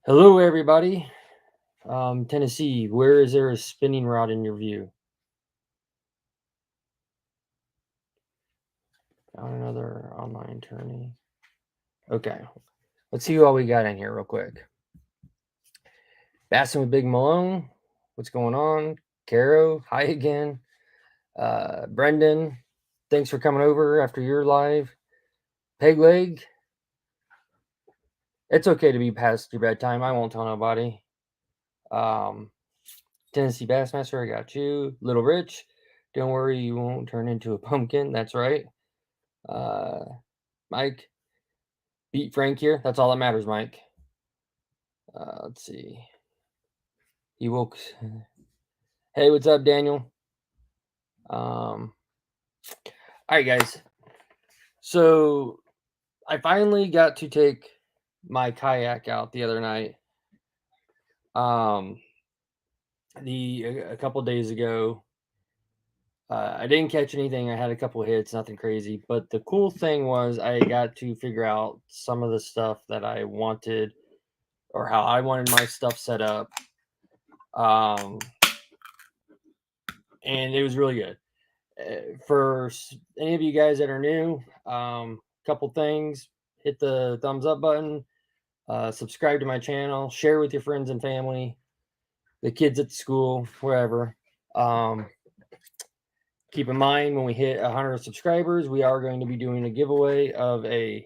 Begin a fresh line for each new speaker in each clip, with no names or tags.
Hello, everybody. Tennessee, where is there a spinning rod in your view? Found another online attorney. Okay, let's see what we got in here real quick. Bassin with Big Malone, what's going on? Caro, hi again. Brendan, thanks for coming over after your live. Peg Leg, it's okay to be past your bedtime. I won't tell nobody. Tennessee Bassmaster, I got you. Little Rich, don't worry, you won't turn into a pumpkin. That's right. Mike, beat Frank here. That's all that matters, Mike. Let's see. He woke. Hey, what's up, Daniel? All right, guys. So I finally got to take my kayak out the other night. A couple days ago. I didn't catch anything. I had a couple hits, nothing crazy. But the cool thing was I got to figure out some of the stuff that I wanted or how I wanted my stuff set up. And it was really good. For any of you guys that are new, couple things: hit the thumbs up button, subscribe to my channel, share with your friends and family, the kids at the school, wherever. Keep in mind, when we hit 100 subscribers, we are going to be doing a giveaway of a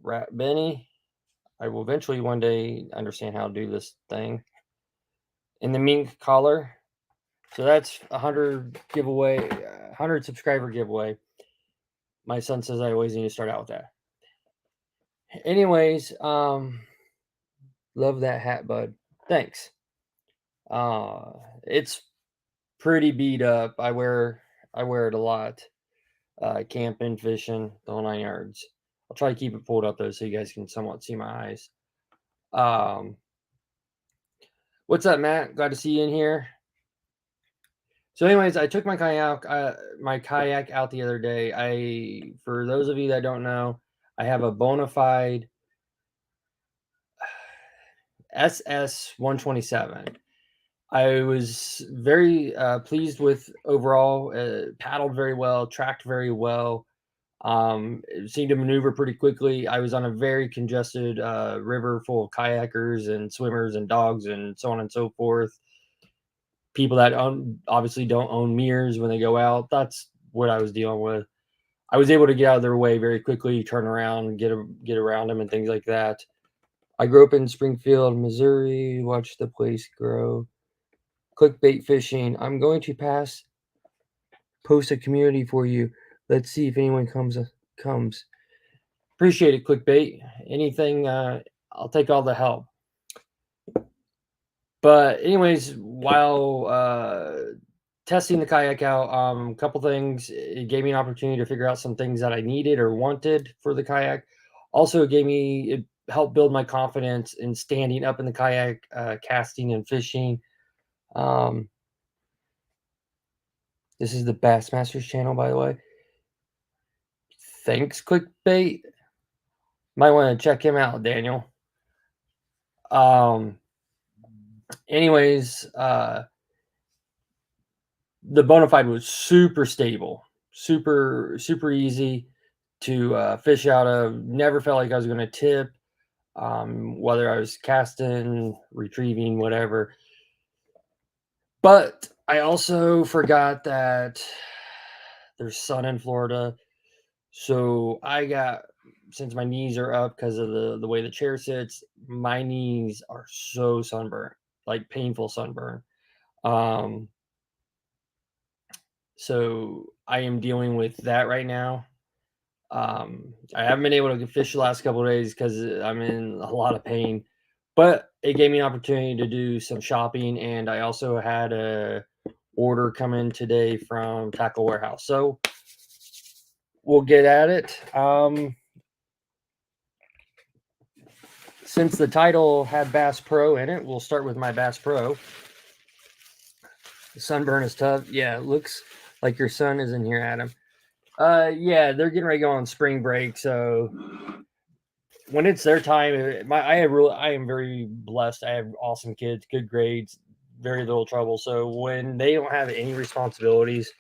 Rat Benny. I will eventually one day understand how to do this thing in the mink collar. So that's 100 giveaway, 100 subscriber giveaway. My son says I always need to start out with that. Anyways, love that hat, bud. Thanks. It's pretty beat up. I wear it a lot. Camping, fishing, the whole 9 yards. I'll try to keep it pulled up though, so you guys can somewhat see my eyes. What's up, Matt? Glad to see you in here. So, anyways, I took my kayak out the other day. For those of you that don't know, I have a bona fide SS 127. I was very pleased with overall. Paddled very well, tracked very well. It seemed to maneuver pretty quickly. I was on a very congested river full of kayakers and swimmers and dogs and so on and so forth. People that obviously don't own mirrors when they go out. That's what I was dealing with. I was able to get out of their way very quickly, turn around, get around them, and things like that. I grew up in Springfield, Missouri. Watched the place grow. Clickbait fishing. I'm going to post a community for you. Let's see if anyone comes. Appreciate it, Clickbait. Anything, I'll take all the help. But anyways, while testing the kayak out, a couple things. It gave me an opportunity to figure out some things that I needed or wanted for the kayak. Also, it helped build my confidence in standing up in the kayak, casting and fishing. This is the Bassmasters channel, by the way. Thanks, Clickbait. Might want to check him out, Daniel. Anyways, the Bonafide was super stable, super easy to fish out of. Never felt like I was going to tip, whether I was casting, retrieving, whatever. But I also forgot that there's sun in Florida, so since my knees are up because of the way the chair sits, my knees are so sunburned, like painful sunburn. So I am dealing with that right now. I haven't been able to fish the last couple of days because I'm in a lot of pain, but it gave me an opportunity to do some shopping, and I also had a order come in today from Tackle Warehouse. So we'll get at it. Since the title had Bass Pro in it, we'll start with my Bass Pro. The sunburn is tough. Yeah, it looks like your son is in here, Adam. Yeah, they're getting ready to go on spring break, so when it's their time, I am very blessed. I have awesome kids, good grades, very little trouble. So when they don't have any responsibilities,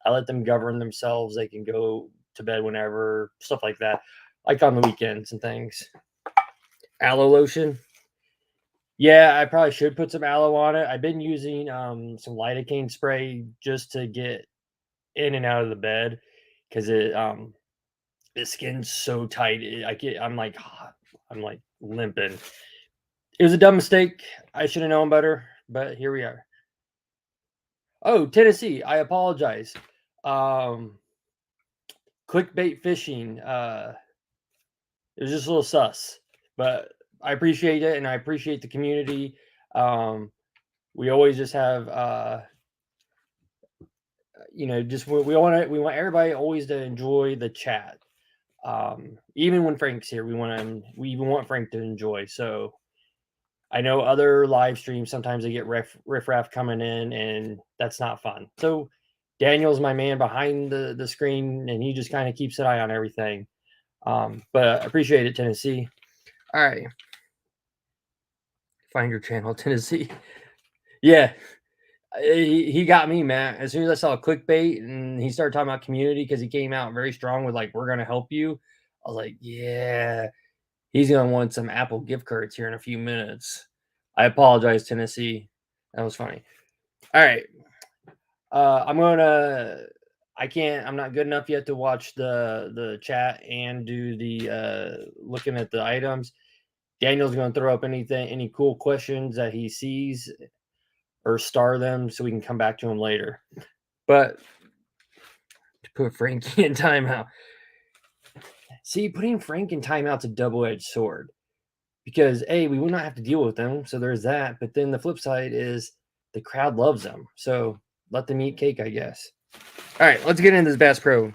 I let them govern themselves. They can go to bed whenever, stuff like that, like on the weekends and things. Aloe lotion. Yeah, I probably should put some aloe on it. I've been using some lidocaine spray just to get in and out of the bed because the skin's so tight. I'm like limping. It was a dumb mistake. I should have known better, but here we are. Oh, Tennessee. I apologize. Um, Clickbait fishing. It was just a little sus, but I appreciate it, and I appreciate the community. We always just have, just we want everybody always to enjoy the chat. Even when Frank's here, we even want Frank to enjoy. So I know other live streams sometimes they get riffraff coming in, and that's not fun. So Daniel's my man behind the screen, and he just kind of keeps an eye on everything. But I appreciate it, Tennessee. All right, find your channel, Tennessee. Yeah, he got me, man. As soon as I saw clickbait and he started talking about community because he came out very strong with like, we're gonna help you. I was like, yeah, he's gonna want some Apple gift cards here in a few minutes. I apologize, Tennessee. That was funny. All right. I'm not good enough yet to watch the chat and do the looking at the items. Daniel's gonna throw up any cool questions that he sees or star them so we can come back to him later. But to put Frankie in timeout. See, putting Frank in timeout's a double-edged sword. Because we will not have to deal with them, so there's that. But then the flip side is the crowd loves them, so let them eat cake, I guess. All right, let's get into this Bass Pro.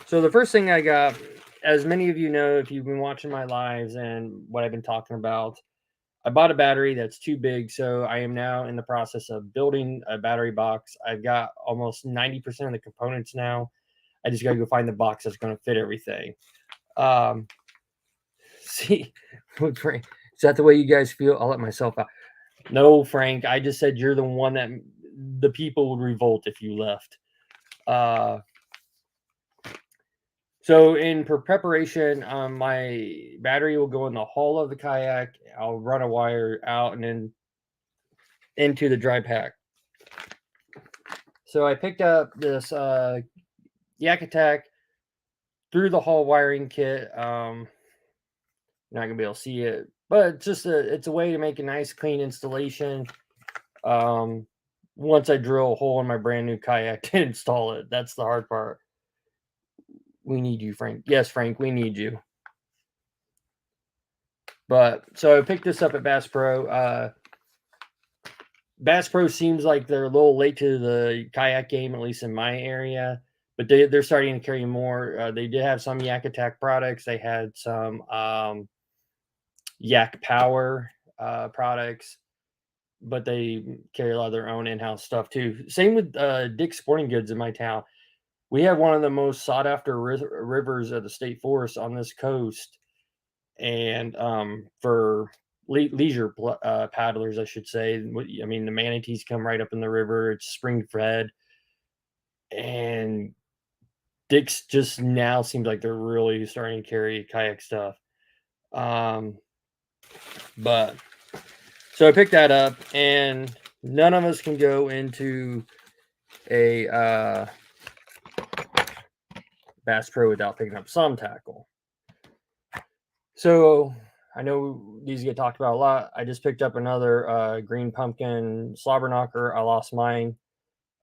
So the first thing I got, as many of you know, if you've been watching my lives and what I've been talking about, I bought a battery that's too big, so I am now in the process of building a battery box. I've got almost 90% of the components now. I just got to go find the box that's going to fit everything. See, Frank, is that the way you guys feel? I'll let myself out. No, Frank, I just said you're the one that the people would revolt if you left. So in preparation, my battery will go in the hull of the kayak. I'll run a wire out and then into the dry pack. So I picked up this Yak Attack through the hull wiring kit. You're not gonna be able to see it, but it's a way to make a nice clean installation. Once I drill a hole in my brand new kayak to install it, that's the hard part. We need you, Frank. Yes, Frank, we need you. But so I picked this up at Bass Pro. Bass Pro seems like they're a little late to the kayak game, at least in my area. But they're starting to carry more. They did have some Yak Attack products. They had some Yak Power products, but they carry a lot of their own in-house stuff too. Same with Dick's Sporting Goods in my town. We have one of the most sought after rivers of the state forest on this coast, and for leisure paddlers, I should say. I mean, the manatees come right up in the river. It's spring fed, and Dick's just now seems like they're really starting to carry kayak stuff. But so I picked that up, and none of us can go into a Bass Pro without picking up some tackle. So I know these get talked about a lot. I just picked up another green pumpkin slobber knocker. I lost mine.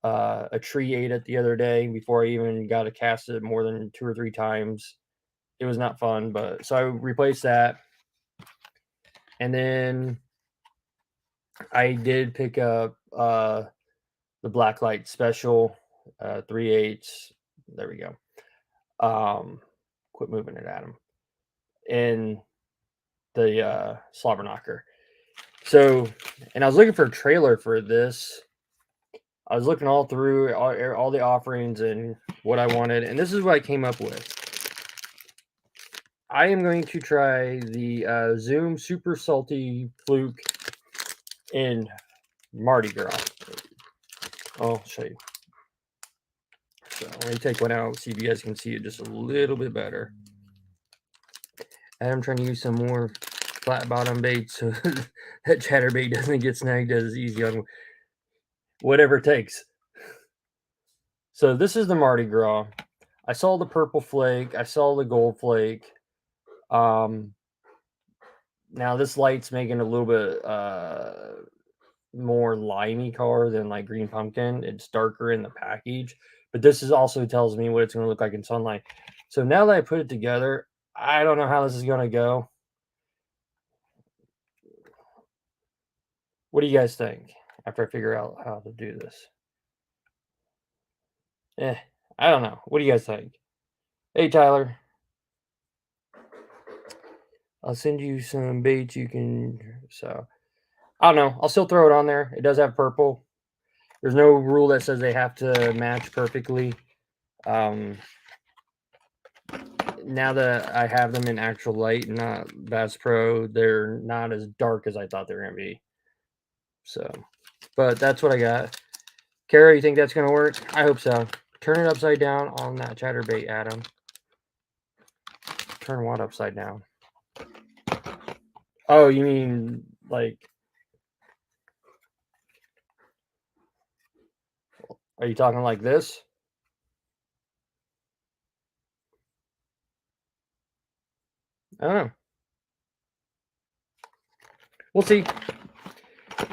A tree ate it the other day before I even got to cast it more than 2 or 3 times. It was not fun, but so I replaced that. And then I did pick up the Blacklight Special 3/8. There we go. Quit moving it, Adam. In the slobber knocker. So, and I was looking for a trailer for this. I was looking all through all the offerings and what I wanted, and this is what I came up with. I am going to try the Zoom Super Salty Fluke in Mardi Gras. I'll show you. So let me take one out, see if you guys can see it just a little bit better. And I'm trying to use some more flat bottom bait so that chatterbait doesn't get snagged as easy on whatever it takes. So this is the Mardi Gras. I saw the purple flake. I saw the gold flake. Now this light's making a little bit more limey color than like green pumpkin. It's darker in the package, but this is also tells me what it's going to look like in sunlight. So now that I put it together, I don't know how this is going to go. What do you guys think after I figure out how to do this? I don't know. What do you guys think? Hey, Tyler. I'll send you some baits you can. So, I don't know. I'll still throw it on there. It does have purple. There's no rule that says they have to match perfectly. Now that I have them in actual light, not Bass Pro, they're not as dark as I thought they were going to be. So, but that's what I got. Kara, you think that's going to work? I hope so. Turn it upside down on that chatterbait, Adam. Turn what upside down? Oh, you mean like... Are you talking like this? I don't know. We'll see.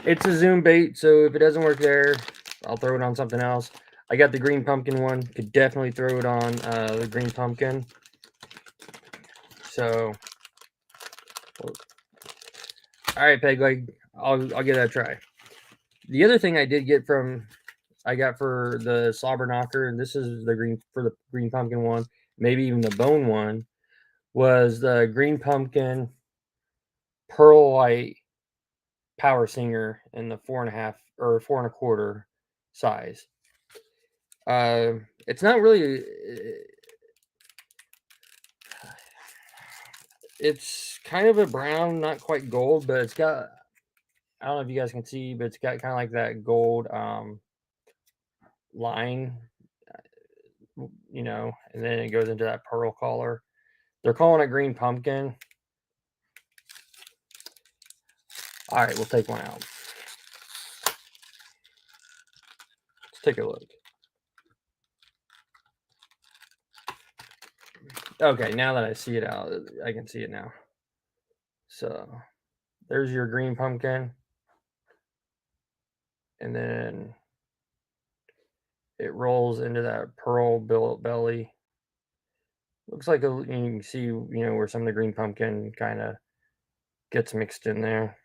It's a Zoom bait, so if it doesn't work there, I'll throw it on something else. I got the green pumpkin one. Could definitely throw it on the green pumpkin. So, all right, Peg Leg, I'll give that a try. The other thing I did get I got for the slobber knocker, and this is the green pumpkin one, maybe even the bone one, was the green pumpkin pearl white power singer in the 4.5 or 4.25 size. It's not really. It's kind of a brown, not quite gold, but it's got. I don't know if you guys can see, but it's got kind of like that gold line, and then it goes into that pearl color. They're calling it green pumpkin. All right, we'll take one out. Let's take a look. Okay, now that I see it out, I can see it now. So there's your green pumpkin. And then it rolls into that pearl belly. Looks like you can see, where some of the green pumpkin kind of gets mixed in there.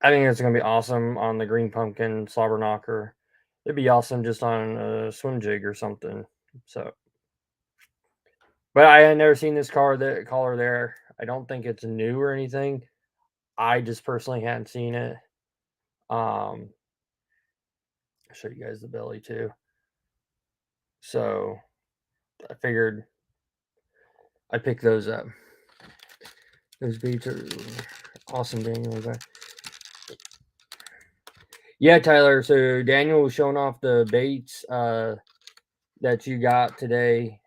I think it's going to be awesome on the green pumpkin slobber knocker. It'd be awesome just on a swim jig or something. So, but I had never seen this color there. I don't think it's new or anything. I just personally hadn't seen it. I'll show you guys the belly too. So I figured I picked those up. Those baits are awesome, Daniel. Yeah, Tyler. So Daniel was showing off the baits that you got today.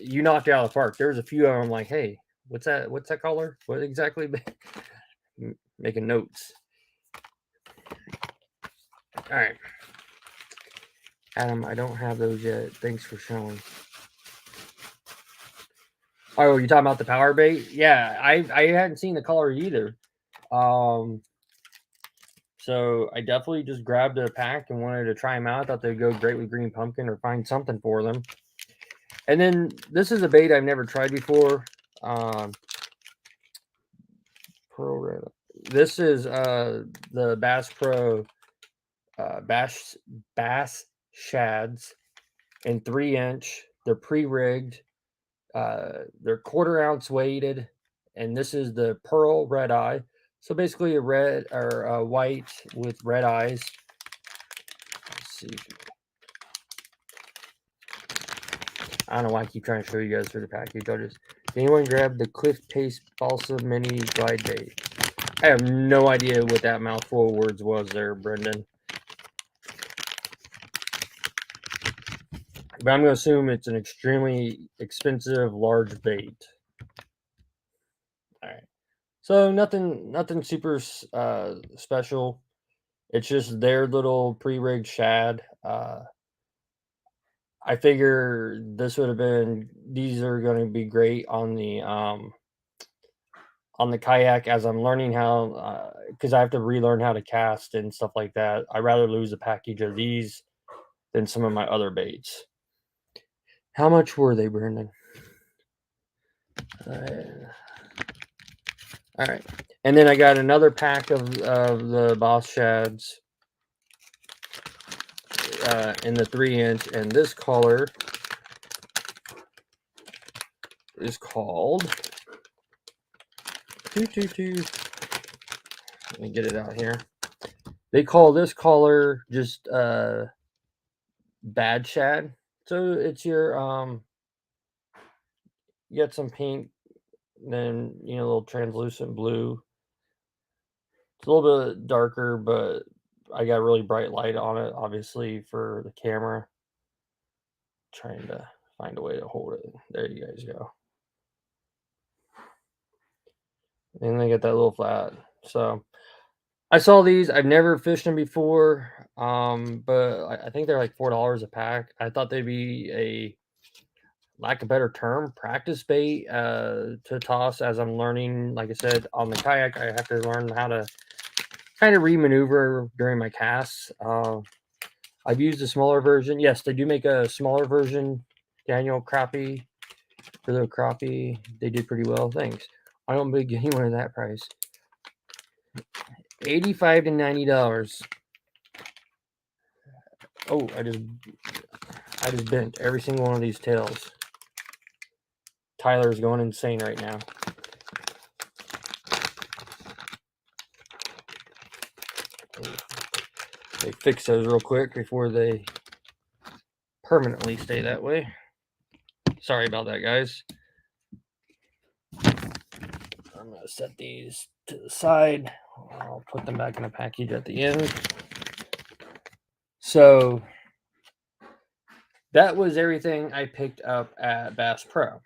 You knocked it out of the park. There was a few of them like, hey, what's that? What's that color? What exactly? Making notes. All right. Adam, I don't have those yet. Thanks for showing. Oh, you talking about the power bait? Yeah, I hadn't seen the color either. So I definitely just grabbed a pack and wanted to try them out. I thought they'd go great with green pumpkin or find something for them. And then this is a bait I've never tried before. Pearl red. This is the Bass Pro Bass Shads in 3-inch. They're pre-rigged. They're 1/4 ounce weighted, and this is the pearl red eye. So basically a red or a white with red eyes. Let's see. I don't know why I keep trying to show you guys through the package. Can anyone grab the Cliff Taste Balsa Mini Glide Bait? I have no idea what that mouthful of words was there, Brendan. But I'm going to assume it's an extremely expensive large bait. All right. So nothing super special. It's just their little pre-rigged shad. I figure this would have been. These are going to be great on the kayak as I'm learning how, because I have to relearn how to cast and stuff like that. I'd rather lose a package of these than some of my other baits. How much were they, Brendan? All right. And then I got another pack of the Boss Shads in the 3-inch, and this color is called. Let me get it out here. They call this color just Bad Shad. So it's your you got some pink, then a little translucent blue. It's a little bit darker, but I got really bright light on it, obviously, for the camera. Trying to find a way to hold it. There you guys go. And they get that little flat. So I saw these. I've never fished them before, but I think they're like $4 a pack. I thought they'd be a, lack of better term, practice bait to toss as I'm learning. Like I said, on the kayak, I have to learn how to kind of remaneuver during my casts. I've used a smaller version. Yes, they do make a smaller version. Daniel Crappie, for the crappie, they did pretty well. Thanks. I don't big anyone at that price. $85 to $90. Oh, I just bent every single one of these tails. Tyler's going insane right now. They fix those real quick before they permanently stay that way. Sorry about that, guys. I'm going to set these to the side. I'll put them back in a package at the end. So that was everything I picked up at Bass Pro.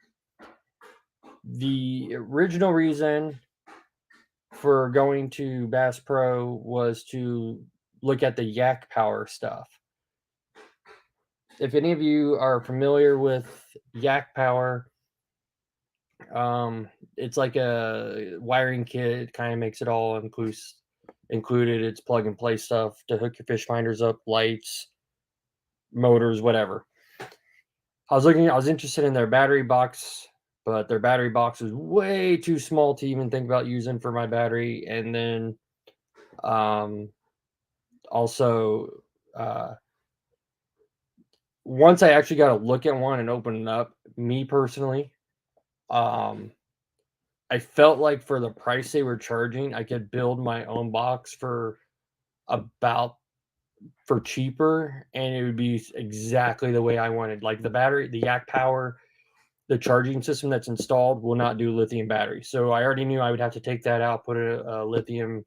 The original reason for going to Bass Pro was to look at the Yak Power stuff. If any of you are familiar with Yak Power, it's like a wiring kit. Kind of makes it all included. It's plug and play stuff to hook your fish finders up, lights, motors, whatever. I was interested in their battery box, but their battery box was way too small to even think about using for my battery. And then also once I actually got to look at one and open it up, me personally, I felt like for the price they were charging, I could build my own box for cheaper, and it would be exactly the way I wanted. Like the battery, the Yak Power, the charging system that's installed will not do lithium batteries. So I already knew I would have to take that out, put a lithium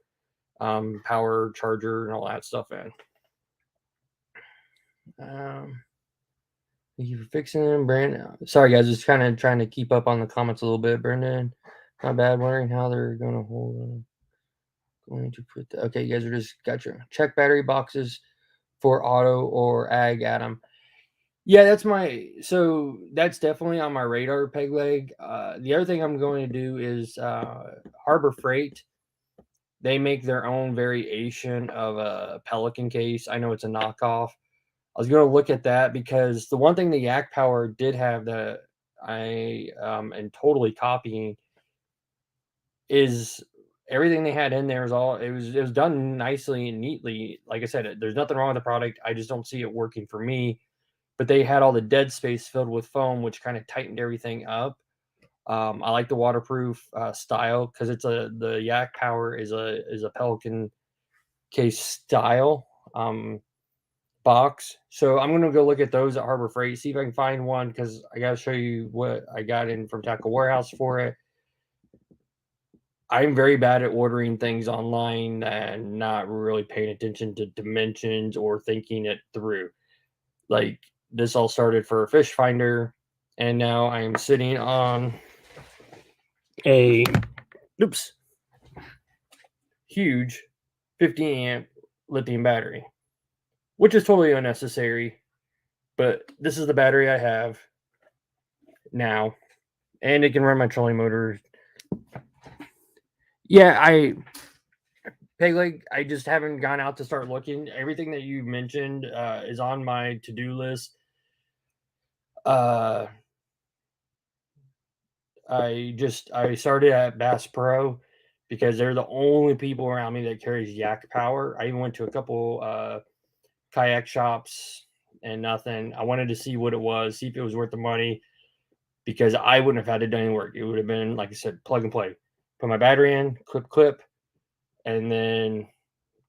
power charger and all that stuff in. Thank you for fixing them, Brandon. Sorry, guys, just kind of trying to keep up on the comments a little bit, Brendan. Not bad. Wondering how they're going to hold them. Going to put okay, you guys are just gotcha. Check battery boxes for auto or ag, Adam. Yeah, that's definitely on my radar, peg leg. The other thing I'm going to do is Harbor Freight. They make their own variation of a Pelican case. I know it's a knockoff. I was going to look at that because the one thing the Yak Power did have that I am totally copying is everything they had in there is all it was done nicely and neatly. Like I said, there's nothing wrong with the product. I just don't see it working for me. But they had all the dead space filled with foam, which kind of tightened everything up. I like the waterproof style because the Yak Power is a Pelican case style. box. So I'm gonna go look at those at Harbor Freight, see if I can find one, because I gotta show you what I got in from Tackle Warehouse for it. I'm very bad at ordering things online and not really paying attention to dimensions or thinking it through. Like, this all started for a fish finder, and now I am sitting on a huge 50 amp lithium battery, which is totally unnecessary. But this is the battery I have now, and it can run my trolling motor. Yeah, Peg Leg, I just haven't gone out to start looking. Everything that you mentioned is on my to-do list. I started at Bass Pro because they're the only people around me that carries Yak Power. I even went to a couple kayak shops and nothing. I wanted to see what it was, see if it was worth the money, because I wouldn't have had to do any work. It would have been, like I said, plug and play. Put my battery in, clip, and then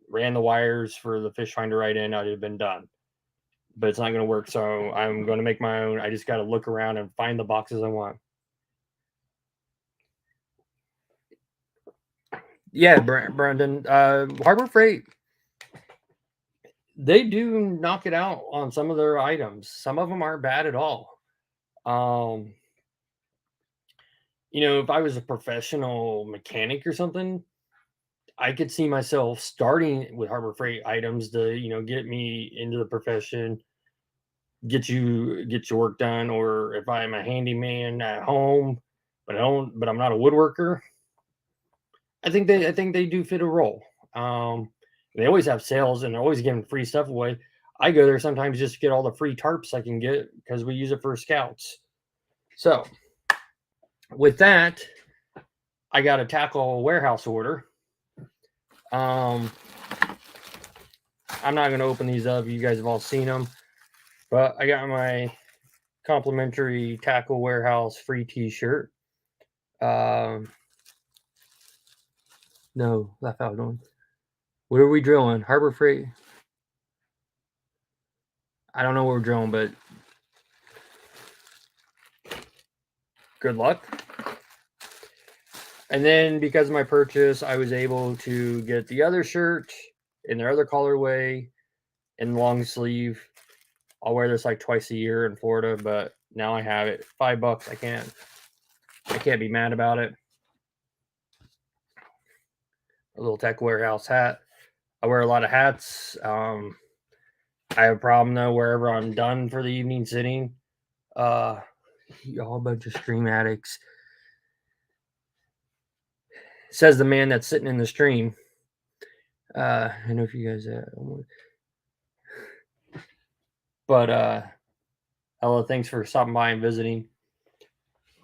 ran the wires for the fish finder right in. I'd have been done. But it's not going to work, so I'm going to make my own. I just got to look around and find the boxes I want. Yeah, Brandon. Harbor Freight, they do knock it out on some of their items. Some of them aren't bad at all. If I was a professional mechanic or something, I could see myself starting with Harbor Freight items to, get me into the profession, get your work done. Or if I'm a handyman at home, but I'm not a woodworker, I think they do fit a role. They always have sales and they're always giving free stuff away. I go there sometimes just to get all the free tarps I can get because we use it for scouts. So with that, I got a Tackle Warehouse order. I'm not going to open these up. You guys have all seen them. But I got my complimentary Tackle Warehouse free t-shirt. No, laugh out on. What are we drilling? Harbor Freight? I don't know what we're drilling, but good luck. And then because of my purchase, I was able to get the other shirt in their other colorway in long sleeve. I'll wear this like twice a year in Florida, but now I have it. $5. I can't be mad about it. A little Tech Warehouse hat. I wear a lot of hats. I have a problem though wherever I'm done for the evening sitting. Y'all a bunch of stream addicts. Says the man that's sitting in the stream. I know if you guys but hello, thanks for stopping by and visiting.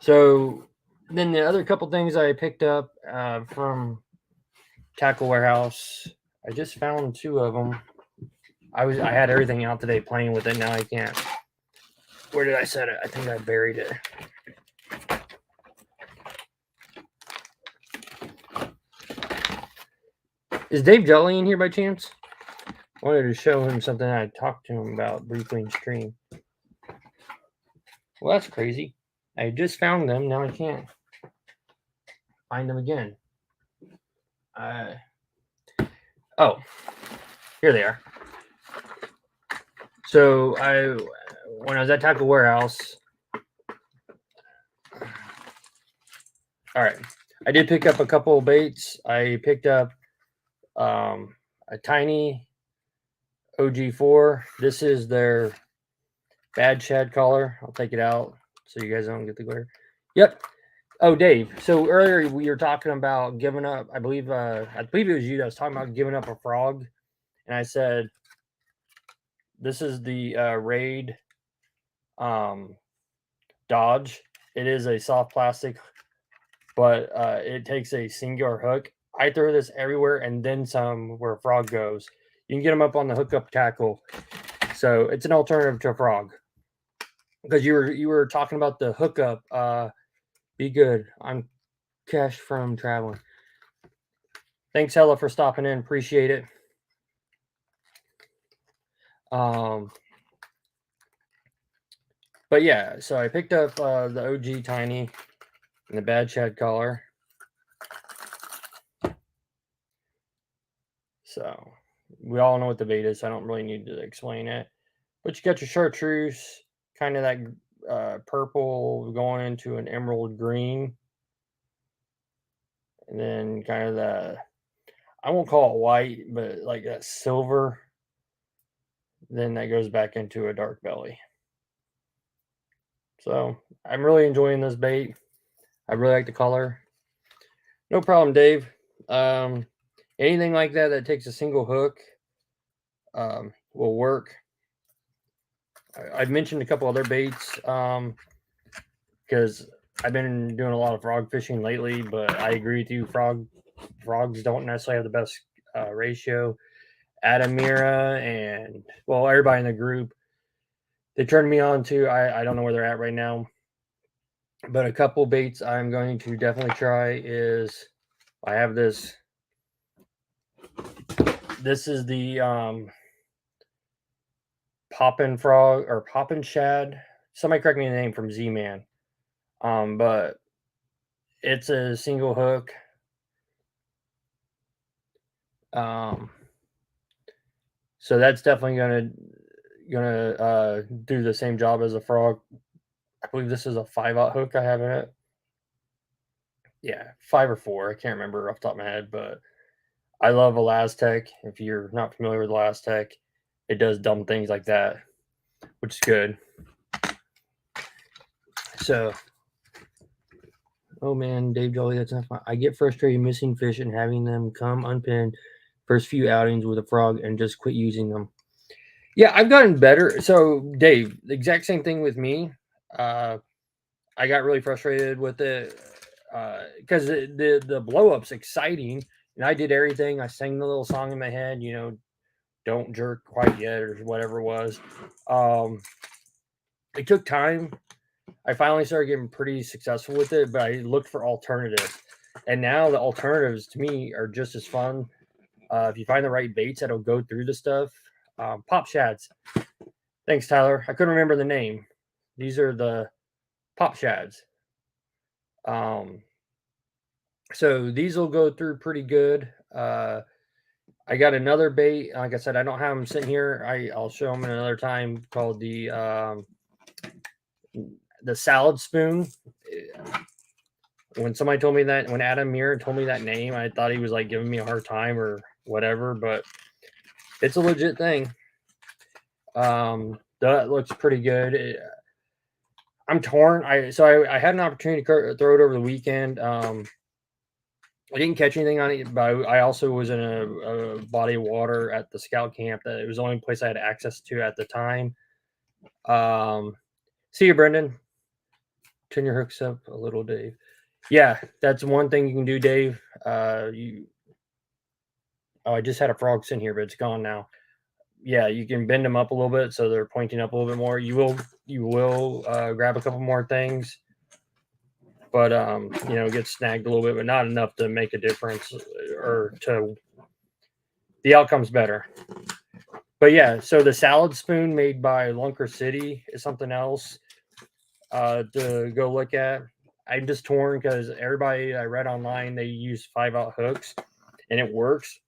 So then the other couple things I picked up from Tackle Warehouse, I just found 2 of them. I had everything out today playing with it. Now I can't. Where did I set it? I think I buried it. Is Dave Jelly in here by chance? I wanted to show him something I talked to him about briefly in stream. Well, that's crazy. I just found them. Now I can't find them again. Oh, here they are. So when I was at Tackle Warehouse, all right, I did pick up a couple of baits. I picked up a tiny OG4. This is their bad shad collar. I'll take it out so you guys don't get the glare. Yep. Oh, Dave. So earlier we were talking about giving up. I believe it was you that was talking about giving up a frog, and I said this is the Raid Dodge. It is a soft plastic, but it takes a singular hook. I throw this everywhere and then some where a frog goes. You can get them up on the hookup tackle. So it's an alternative to a frog. Because you were talking about the hookup. Be good. I'm Cash from traveling. Thanks, Hella, for stopping in. Appreciate it. Um, but yeah, so I picked up the OG Tiny in the Bad Shad color. So we all know what the bait is, so I don't really need to explain it. But you got your chartreuse, kind of that purple going into an emerald green. And then kind of I won't call it white, but like that silver. Then that goes back into a dark belly. So I'm really enjoying this bait. I really like the color. No problem, Dave. Anything like that that takes a single hook will work. I've mentioned a couple other baits because I've been doing a lot of frog fishing lately, but I agree with you. Frogs don't necessarily have the best ratio. Adamira and everybody in the group, they turned me on to. I don't know where they're at right now, but a couple baits I'm going to definitely try is I have this. This is the Poppin' Frog or Poppin' Shad. Somebody correct me the name from Z-Man. But it's a single hook. So that's definitely gonna do the same job as a frog. I believe this is a 5/0 hook I have in it. Yeah, 5 or 4. I can't remember off the top of my head, but I love Elastec. If you're not familiar with Elastec, it does dumb things like that, which is good. So, oh man, Dave Jolly, that's not fun. I get frustrated missing fish and having them come unpinned first few outings with a frog and just quit using them. Yeah, I've gotten better. So, Dave, the exact same thing with me. I got really frustrated with it because the blow up's exciting, and I did everything. I sang the little song in my head, don't jerk quite yet or whatever it was. It took time. I finally started getting pretty successful with it, but I looked for alternatives, and now the alternatives to me are just as fun. If you find the right baits that'll go through the stuff, pop shads. Thanks, Tyler. I couldn't remember the name. These are the pop shads. So these will go through pretty good. I got another bait. Like I said, I don't have them sitting here. I'll show them another time. Called the salad spoon. When somebody told me that, when Adam Muir told me that name, I thought he was like giving me a hard time or whatever, but it's a legit thing. That looks pretty good. I'm torn. I had an opportunity to throw it over the weekend. I didn't catch anything on it, but I also was in a body of water at the scout camp that it was the only place I had access to at the time. See you, Brendan. Turn your hooks up a little, Dave. Yeah, that's one thing you can do, Dave. I just had a frog sitting here, but it's gone now. Yeah, you can bend them up a little bit so they're pointing up a little bit more. You will grab a couple more things, but get snagged a little bit, but not enough to make a difference or to the outcome's better. But yeah, so the salad spoon made by Lunker City is something else to go look at. I'm just torn because everybody I read online, they use 5/0 hooks and it works,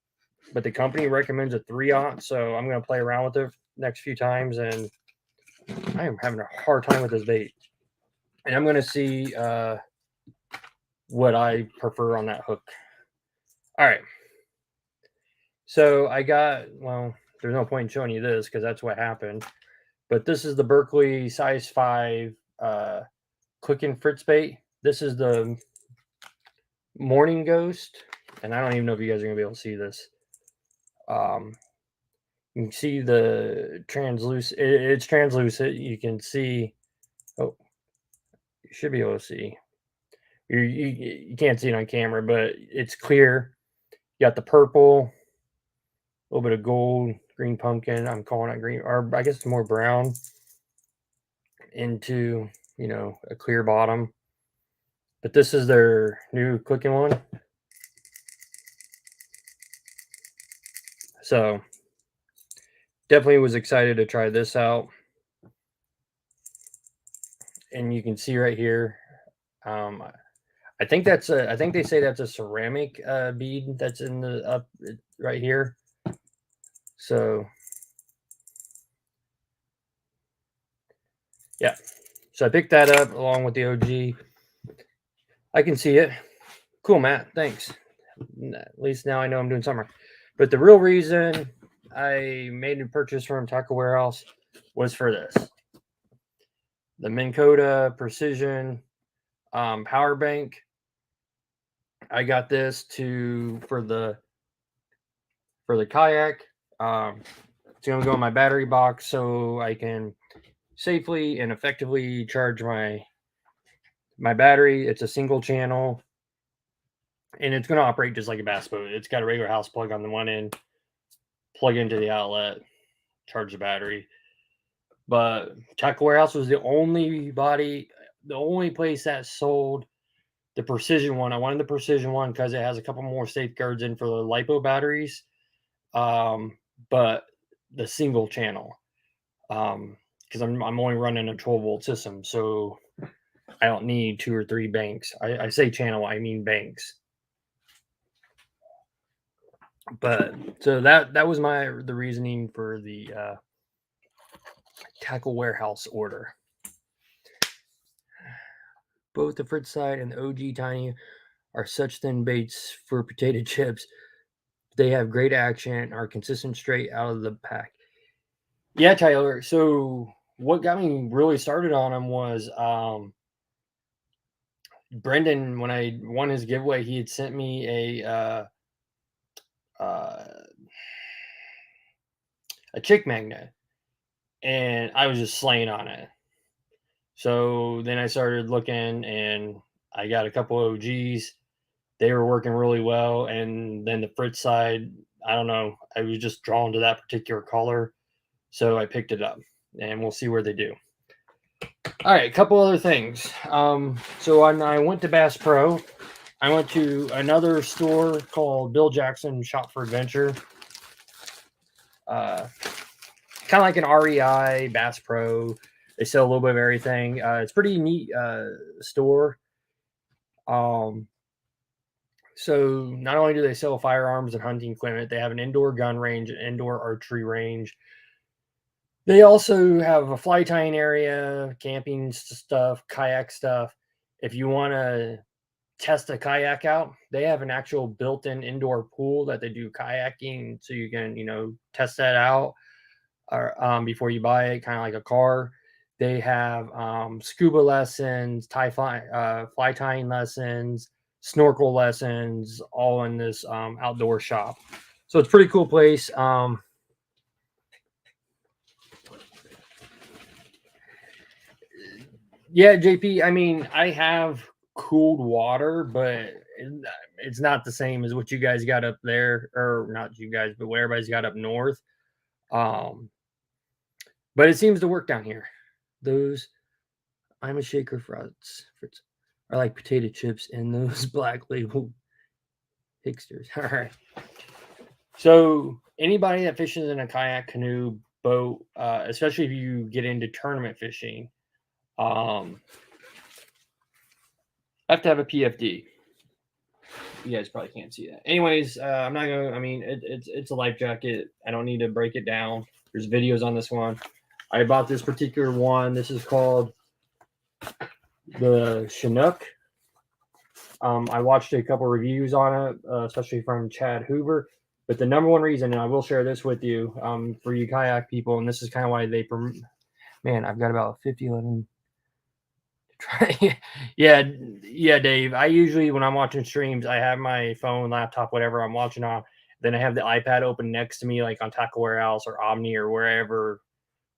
but the company recommends a 3/0, so I'm going to play around with it next few times, and I am having a hard time with this bait. And I'm going to see what I prefer on that hook. All right. So I got, there's no point in showing you this because that's what happened. But this is the Berkley size 5 Click and Fritz bait. This is the Morning Ghost. And I don't even know if you guys are going to be able to see this. You can see the translucent. It's translucent. You can see. Oh, you should be able to see. You can't see it on camera, but it's clear. You got the purple, a little bit of gold, green pumpkin. I'm calling it green, or I guess it's more brown. Into a clear bottom. But this is their new clicking one. So definitely was excited to try this out. And you can see right here, I think I think they say that's a ceramic bead that's in the up right here. So yeah, so I picked that up along with the OG. I can see it. Cool, Matt. Thanks. At least now I know I'm doing something right. But the real reason I made a purchase from Tackle Warehouse was for this. The Minn Kota Precision power bank. I got this for the kayak. It's gonna go in my battery box so I can safely and effectively charge my battery. It's a single channel, and it's gonna operate just like a bass boat. It's got a regular house plug on the one end, plug into the outlet, charge the battery. But Tackle Warehouse was the only place that sold the Precision one. I wanted the Precision one because it has a couple more safeguards in for the LiPo batteries. But the single channel, because I'm only running a 12-volt system, so I don't need 2 or 3 banks. I say channel, I mean banks. But so that was the reasoning for the Tackle Warehouse order. Both the Fritz side and the OG Tiny are such thin baits for potato chips. They have great action and are consistent straight out of the pack. Yeah, Tyler. So what got me really started on them was Brendan, when I won his giveaway, he had sent me a chick magnet, and I was just slaying on it. So then I started looking, and I got a couple OGs. They were working really well, and then the Fritz side, I don't know, I was just drawn to that particular color, so I picked it up, and we'll see where they do. All right, a couple other things. So when I went to Bass Pro, I went to another store called Bill Jackson Shop for Adventure. Kind of like an REI, Bass Pro. They sell a little bit of everything. It's pretty neat store. So not only do they sell firearms and hunting equipment, they have an indoor gun range, an indoor archery range. They also have a fly tying area, camping stuff, kayak stuff. If you want to test a kayak out, they have an actual built-in indoor pool that they do kayaking, so you can, test that out or before you buy it, kind of like a car. They have scuba lessons, fly tying lessons, snorkel lessons, all in this outdoor shop. So it's a pretty cool place. Yeah, JP. I mean, I have cooled water, but it's not the same as what you guys got up there, or not you guys, but what everybody's got up north. But it seems to work down here. Those I'm a shaker Fritz are like potato chips, and those Black Label Hicksters. All right. So anybody that fishes in a kayak, canoe, boat, especially if you get into tournament fishing, have to have a PFD. You guys probably can't see that. Anyways, I'm not gonna. I mean, it's a life jacket. I don't need to break it down. There's videos on this one. I bought this particular one. This is called the Chinook. I watched a couple reviews on it, especially from Chad Hoover. But the number one reason, and I will share this with you, for you kayak people, and this is kind of why they. Man, I've got about 50, 11. yeah, Dave. I usually, when I'm watching streams, I have my phone, laptop, whatever I'm watching on. Then I have the iPad open next to me, like on Tackle Warehouse or Omni or wherever,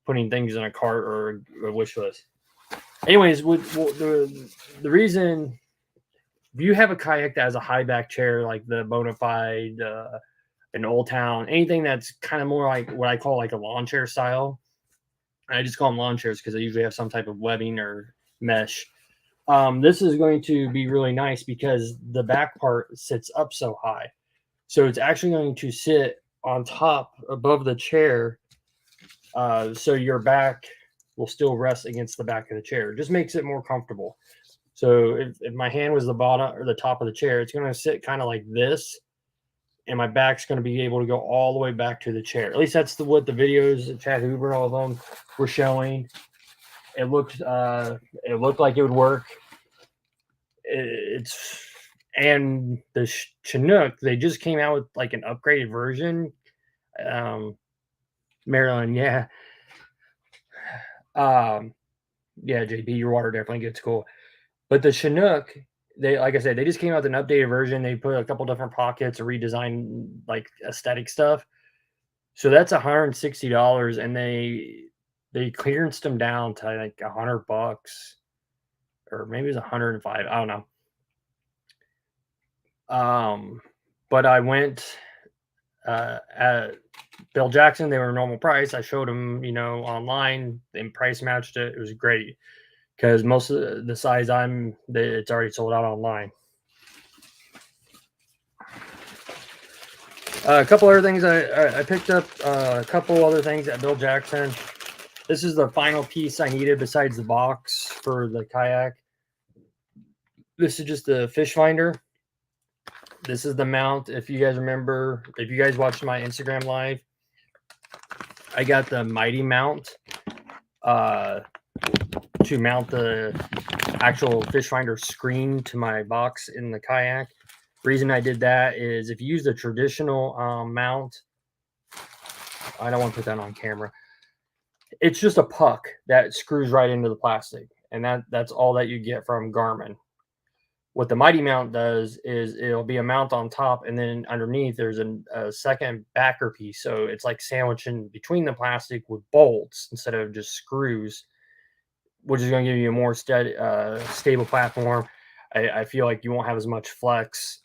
putting things in a cart or a wish list. Anyways, the reason, if you have a kayak that has a high back chair, like the Bonafide, an Old Town, anything that's kind of more like what I call like a lawn chair style. I just call them lawn chairs because they usually have some type of webbing or mesh. This is going to be really nice because the back part sits up so high. So it's actually going to sit on top above the chair so your back will still rest against the back of the chair. It just makes it more comfortable. So if my hand was the bottom or the top of the chair, it's going to sit kind of like this, and my back's going to be able to go all the way back to the chair. At least that's what the videos Chad Huber, all of them, were showing. It looked like it would work. And the Chinook, they just came out with like an upgraded version. Maryland, yeah. Yeah, JP, your water definitely gets cool. But the Chinook, they, like I said, they just came out with an updated version. They put a couple different pockets, or redesigned like aesthetic stuff. So that's $160, and they clearanced them down to like $100, or maybe it was 105. I don't know. But I went at Bill Jackson. They were normal price. I showed them, online, and price matched it. It was great because most of the size it's already sold out online. A couple other things I picked up. A couple other things at Bill Jackson. This is the final piece I needed besides the box for the kayak. This is just the fish finder. This is the mount. If you guys remember, if you guys watched my Instagram live, I got the Mighty mount to mount the actual fish finder screen to my box in the kayak. Reason I did that is if you use the traditional mount, I don't want to put that on camera. It's just a puck that screws right into the plastic, and that's all that you get from Garmin. What the Mighty mount does is it'll be a mount on top, and then underneath there's a second backer piece. So it's like sandwiched in between the plastic with bolts instead of just screws, which is going to give you a more stable platform. I feel like you won't have as much flex.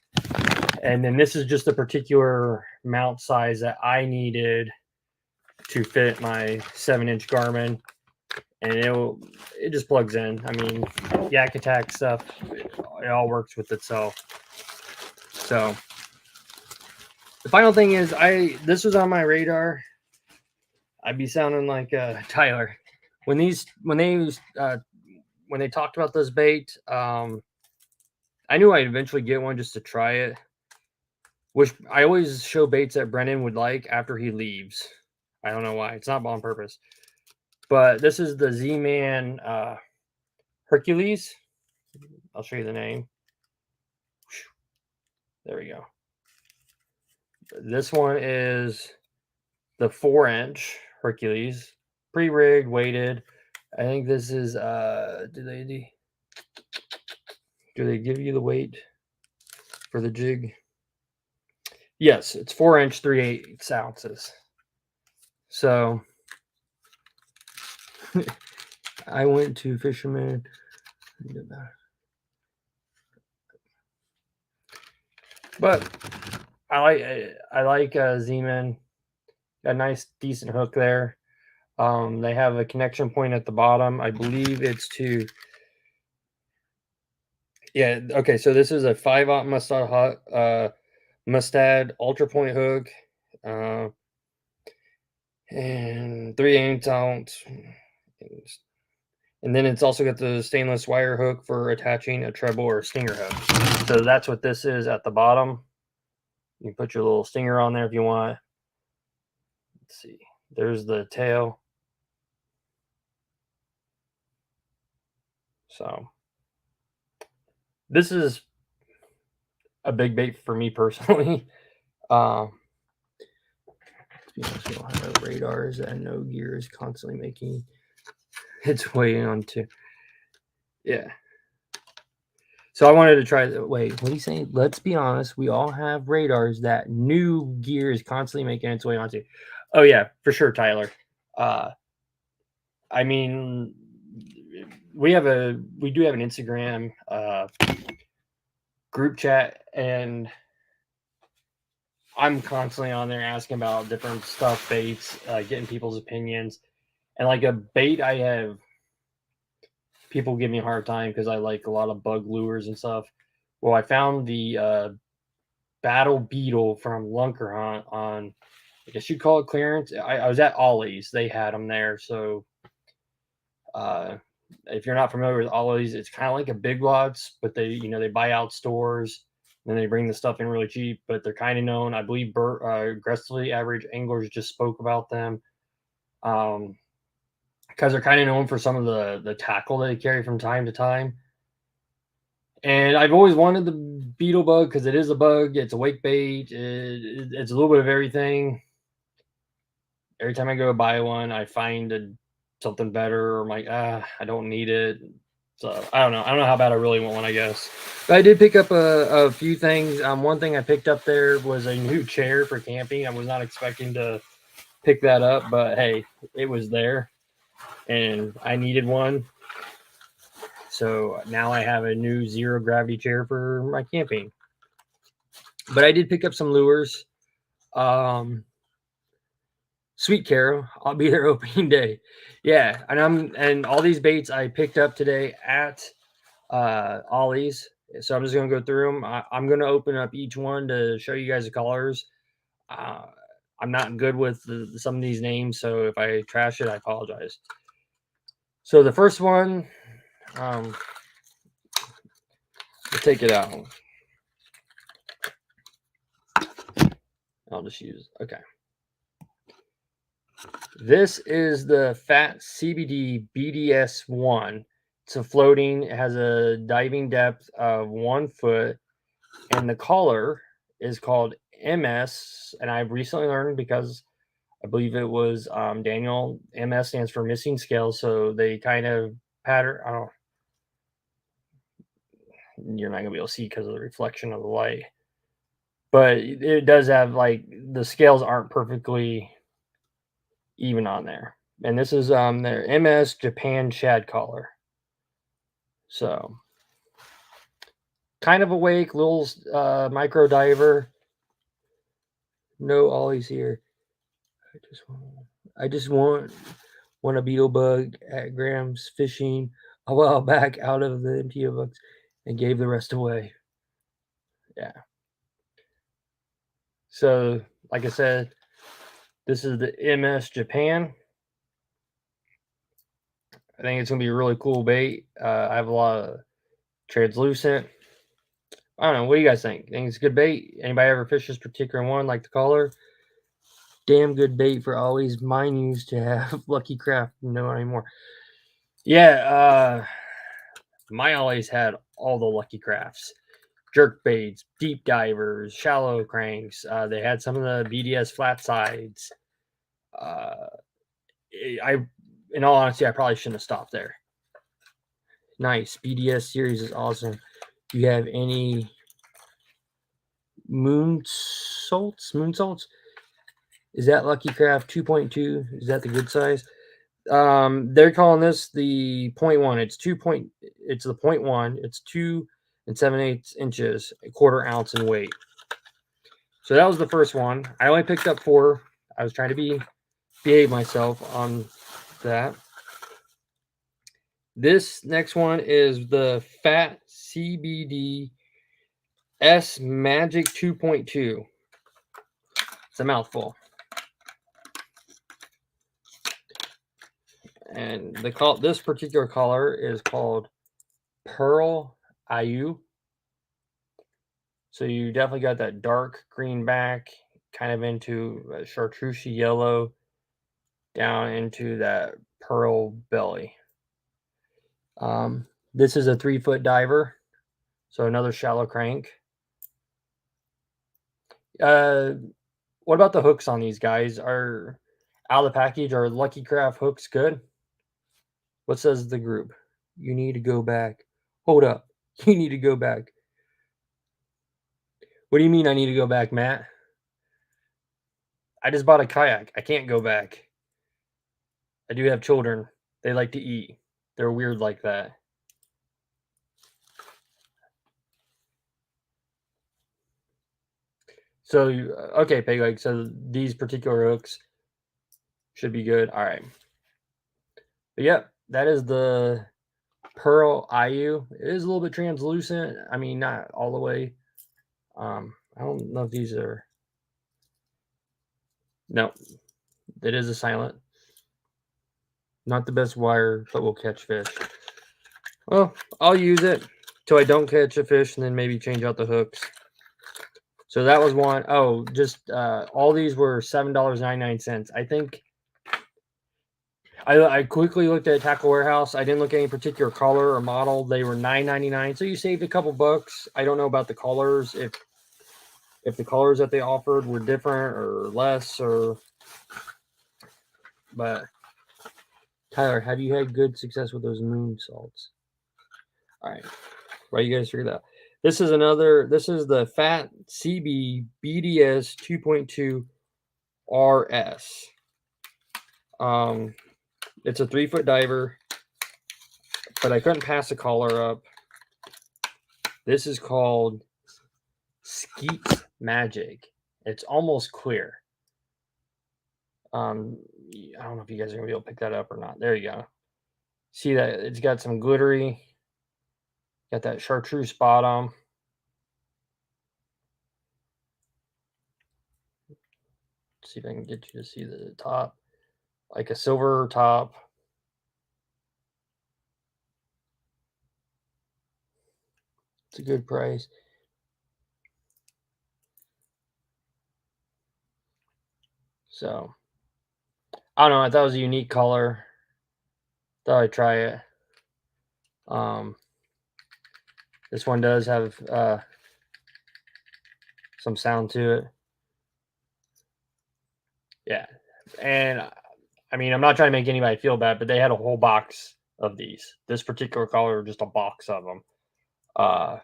And then this is just a particular mount size that I needed to fit my 7-inch Garmin, and it just plugs in. I mean, Yak Attack stuff, it all works with itself. So the final thing is, this was on my radar. I'd be sounding like Tyler when they talked about this bait. I knew I'd eventually get one just to try it. Which I always show baits that Brennan would like after he leaves. I don't know why. It's not on purpose. But this is the Z-Man Hercules. I'll show you the name. There we go. This one is the 4-inch Hercules. Pre-rigged, weighted. I think this is, do they give you the weight for the jig? Yes, it's 4-inch, 3/8 ounces. So I went to Fisherman. But I like Z-Man. Got a nice, decent hook there. They have a connection point at the bottom. I believe it's to. Yeah. Okay. So this is a 5/0 Mustad Ultra Point hook, and 3/8 ounce. And then it's also got the stainless wire hook for attaching a treble or a stinger hook. So that's what this is at the bottom. You can put your little stinger on there if you want. Let's see. There's the tail. So this is a big bait for me personally. To be honest, we don't have radars, and no gear is constantly making its way onto. Yeah. So I wanted to try. Wait, what are you saying? Let's be honest. We all have radars that new gear is constantly making its way onto. Oh yeah, for sure, Tyler. I mean, we do have an Instagram group chat, and I'm constantly on there asking about different stuff, baits, getting people's opinions. And like a bait, I have people give me a hard time because I like a lot of bug lures and stuff. Well, I found the Battle Beetle from Lunker Hunt on I guess you'd call it clearance. I was at Ollie's. They had them there. So uh, if you're not familiar with Ollie's, it's kind of like a Big Lots, but they buy out stores. And then they bring the stuff in really cheap, but they're kind of known. I believe Aggressively Average Anglers just spoke about them. Because they're kind of known for some of the tackle they carry from time to time. And I've always wanted the beetle bug because it is a bug. It's a wake bait. It's a little bit of everything. Every time I go buy one, I find something better. I'm like, I don't need it. So I don't know. I don't know how bad I really want one, I guess. But I did pick up a few things. One thing I picked up there was a new chair for camping. I was not expecting to pick that up, but hey, it was there. And I needed one. So now I have a new zero gravity chair for my camping. But I did pick up some lures. Sweet Carol, I'll be there opening day. Yeah, and all these baits I picked up today at Ollie's. So I'm just gonna go through them. I'm gonna open up each one to show you guys the colors. Uh, I'm not good with some of these names, so if I trash it, I apologize. So the first one, we'll take it out. I'll just use, okay. This is the Fat CBD BDS1. It's a floating, it has a diving depth of 1 foot, and the color is called MS. And I've recently learned, because I believe it was Daniel, MS stands for missing scales. So they kind of pattern, I don't, you're not going to be able to see because of the reflection of the light. But it does have, like, the scales aren't perfectly even on there. And this is their MS Japan Shad collar. So kind of awake, little micro diver. No ollies here. I just want a beetle bug at Graham's fishing a while back out of the MTO books and gave the rest away. Yeah. So, like I said, this is the MS Japan. I think it's gonna be a really cool bait. I have a lot of translucent. I don't know. What do you guys think? Think it's a good bait? Anybody ever fish this particular one, like the color? Damn good bait for always. Mine used to have Lucky Craft, no anymore. Yeah, my always had all the Lucky Crafts, jerk baits, deep divers, shallow cranks. They had some of the BDS flat sides. In all honesty, I probably shouldn't have stopped there. Nice. BDS series is awesome. Do you have any moon salts? Is that Lucky Craft 2.2? Is that the good size? They're calling this the 0.1. It's the 0.1. It's 2 7/8 inches, a quarter ounce in weight. So that was the first one. I only picked up 4. I was trying to behave myself on that. This next one is the Fat CBD S Magic 2.2. It's a mouthful. And this particular color is called Pearl Ayu. So you definitely got that dark green back, kind of into a chartreuse yellow, down into that pearl belly. This is a 3-foot diver, so another shallow crank. What about the hooks on these guys? Are out of the package? Are Lucky Craft hooks good? What says the group? You need to go back. Hold up. You need to go back. What do you mean I need to go back, Matt? I just bought a kayak. I can't go back. I do have children. They like to eat. They're weird like that. So, okay, Peg, so these particular hooks should be good. All right. But yep, that is the Pearl Ayu. It is a little bit translucent. I mean, not all the way. I don't know if these are. No, it is a silent. Not the best wire, but will catch fish. Well, I'll use it till I don't catch a fish, and then maybe change out the hooks. So that was one. Oh, just all these were $7.99. I think I quickly looked at Tackle Warehouse. I didn't look at any particular color or model. They were $9.99. So you saved a couple bucks. I don't know about the colors, if the colors that they offered were different or less, or but Tyler, have you had good success with those moon salts? All right. Right, you guys figure that out. This is the Fat CB BDS 2.2 RS. It's a 3-foot diver, but I couldn't pass the collar up. This is called Skeet Magic. It's almost clear. I don't know if you guys are gonna be able to pick that up or not. There you go. See that it's got some glittery, got that chartreuse bottom. Let's see if I can get you to see the top, like a silver top. It's a good price. So I don't know. I thought it was a unique color. Thought I'd try it. This one does have some sound to it. Yeah, and I mean, I'm not trying to make anybody feel bad, but they had a whole box of these. This particular color, just a box of them. I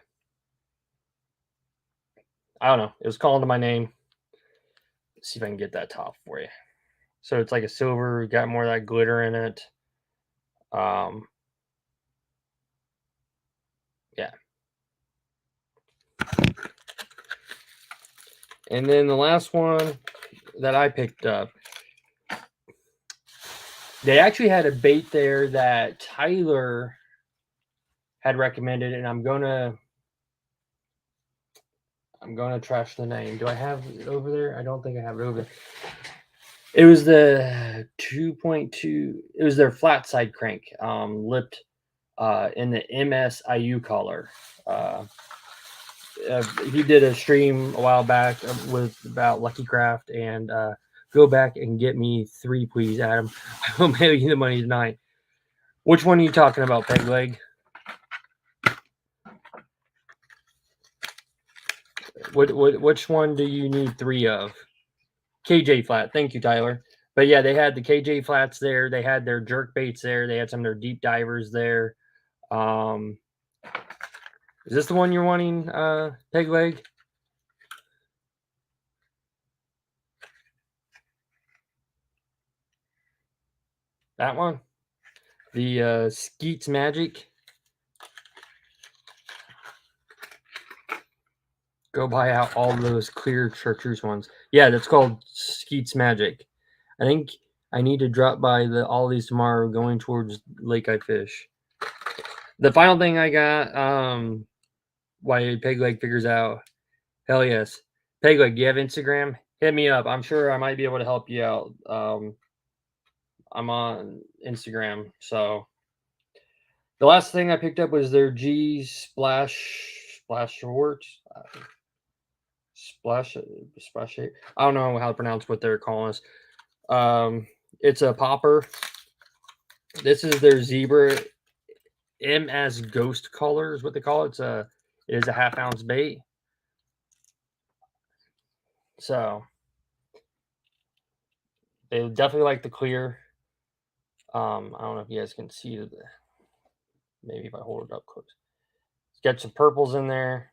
don't know. It was calling to my name. Let's see if I can get that top for you. So it's like a silver, got more of that glitter in it. Yeah. And then the last one that I picked up, they actually had a bait there that Tyler had recommended, and I'm gonna trash the name. Do I have it over there? I don't think I have it over there. It was the 2.2. It was their flat side crank, lipped in the MSIU color. He did a stream a while back with about Lucky Craft, and go back and get me 3, please, Adam. I will mail you the money tonight. Which one are you talking about, Peg Leg? Which one do you need 3 of? KJ Flat. Thank you, Tyler. But yeah, they had the KJ Flats there. They had their jerk baits there. They had some of their deep divers there. Is this the one you're wanting, Peg Leg? That one? The Skeets Magic? Go buy out all those clear chartreuse ones. Yeah, that's called Skeets Magic. I think I need to drop by all these tomorrow going towards Lake I Fish. The final thing I got, why Peg Leg figures out. Hell yes. Peg Leg, do you have Instagram? Hit me up. I'm sure I might be able to help you out. I'm on Instagram. So the last thing I picked up was their G Splash Short. Splash. I don't know how to pronounce what they're calling us. It's a popper. This is their Zebra MS Ghost color is what they call it. It is a half-ounce bait. So they definitely like the clear. I don't know if you guys can see the. Maybe if I hold it up close. Got some purples in there.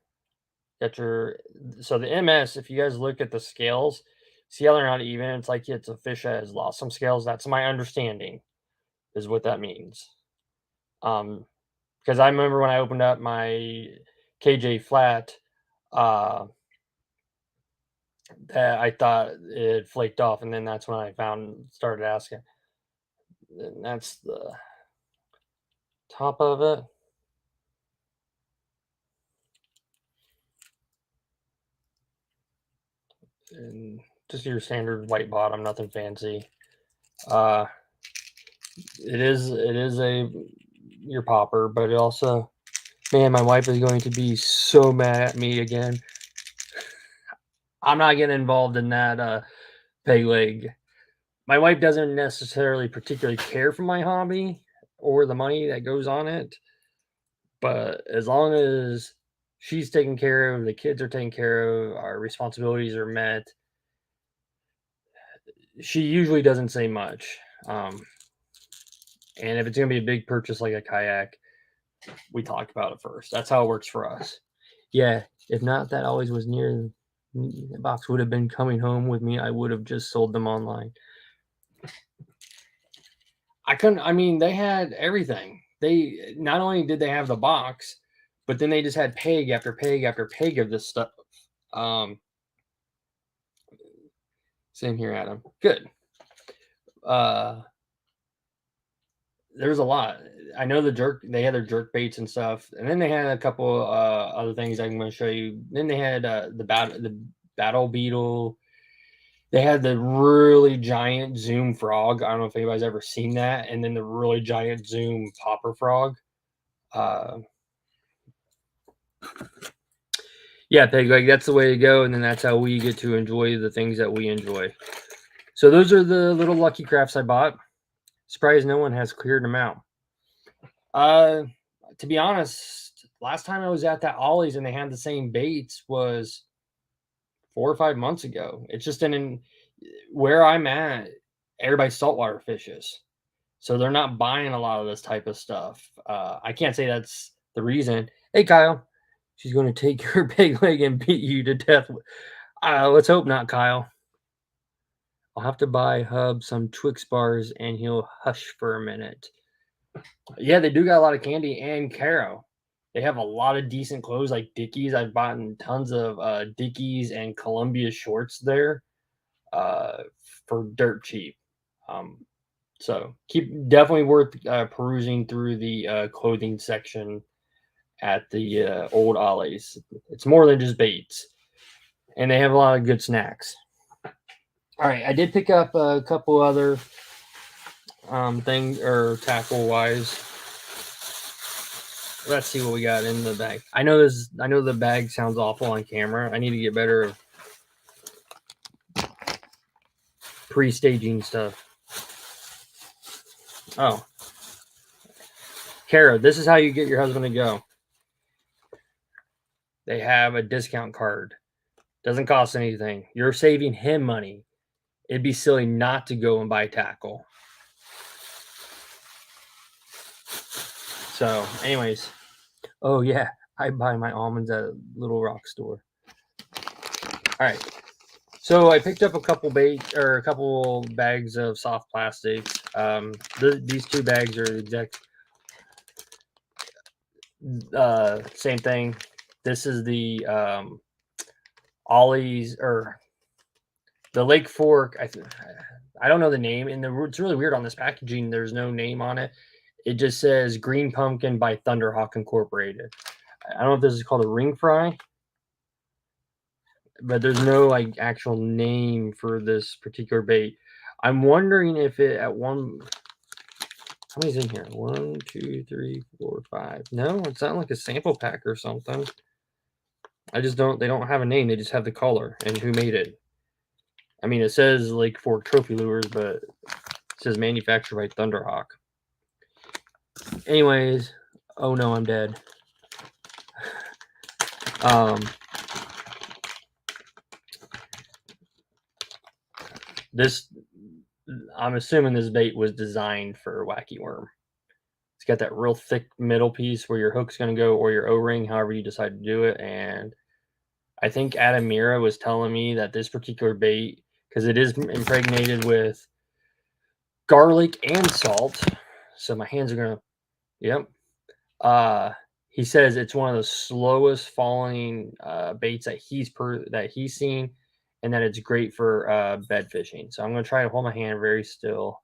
Got your so the MS. If you guys look at the scales, see how they're not even. It's like it's a fish that has lost some scales. That's my understanding, is what that means. Because I remember when I opened up my KJ Flat, that I thought it flaked off, and then that's when I started asking. And that's the top of it. And Just your standard white bottom, nothing fancy. It is your popper, but it also, man, my wife is going to be so mad at me again. I'm not getting involved in that peg leg. My wife doesn't necessarily particularly care for my hobby or the money that goes on it, but as long as she's taken care of, the kids are taken care of, our responsibilities are met, she usually doesn't say much. And if it's going to be a big purchase like a kayak, we talk about it first. That's how it works for us. Yeah, if not, that always was near. The box would have been coming home with me. I would have just sold them online. I couldn't. I mean, they had everything. They not only did they have the box, but then they just had peg after peg after peg of this stuff. Same here, Adam. Good. There's a lot. I know they had their jerk baits and stuff, and then they had a couple other things I'm going to show you. Then they had the battle beetle. They had the really giant zoom frog. I don't know if anybody's ever seen that, and then the really giant zoom popper frog. Yeah, peg leg, that's the way to go, and then that's how we get to enjoy the things that we enjoy. So those are the little Lucky Crafts I bought. Surprised no one has cleared them out. To be honest, last time I was at that Ollie's and they had the same baits was 4 or 5 months ago. It's just in where I'm at, everybody saltwater fishes. So they're not buying a lot of this type of stuff. I can't say that's the reason. Hey, Kyle, she's going to take your peg leg and beat you to death. Let's hope not, Kyle. I'll have to buy Hub some Twix bars and he'll hush for a minute. Yeah, they do got a lot of candy and Caro. They have a lot of decent clothes like Dickies. I've bought tons of Dickies and Columbia shorts there for dirt cheap. So definitely worth perusing through the clothing section at the old Ollie's. It's more than just baits, and they have a lot of good snacks. All right, I did pick up a couple other things or tackle wise. Let's see what we got in the bag. I know the bag sounds awful on camera. I need to get better at pre-staging stuff. Oh, Kara, this is how you get your husband to go. They have a discount card. Doesn't cost anything. You're saving him money. It'd be silly not to go and buy tackle. So, anyways. Oh, yeah. I buy my almonds at a Little Rock store. All right. So, I picked up a couple bags of soft plastics. These two bags are the exact same thing. This is the Ollie's or the Lake Fork. I don't know the name, and it's really weird on this packaging. There's no name on it. It just says Green Pumpkin by Thunderhawk Incorporated. I don't know if this is called a ring fry, but there's no like actual name for this particular bait. I'm wondering if it at one. How many's in here? 1, 2, 3, 4, 5. No, it's not like a sample pack or something. They don't have a name. They just have the color and who made it. I mean, it says Lake Fork Trophy Lures, but it says manufactured by Thunderhawk. Anyways, oh no, I'm dead. I'm assuming this bait was designed for Wacky Worm. It's got that real thick middle piece where your hook's going to go, or your O-ring, however you decide to do it. And I think Adam Mira was telling me that this particular bait, because it is impregnated with garlic and salt, so my hands are going to, yep. He says it's one of the slowest falling baits that he's seen, and that it's great for bed fishing. So I'm going to try to hold my hand very still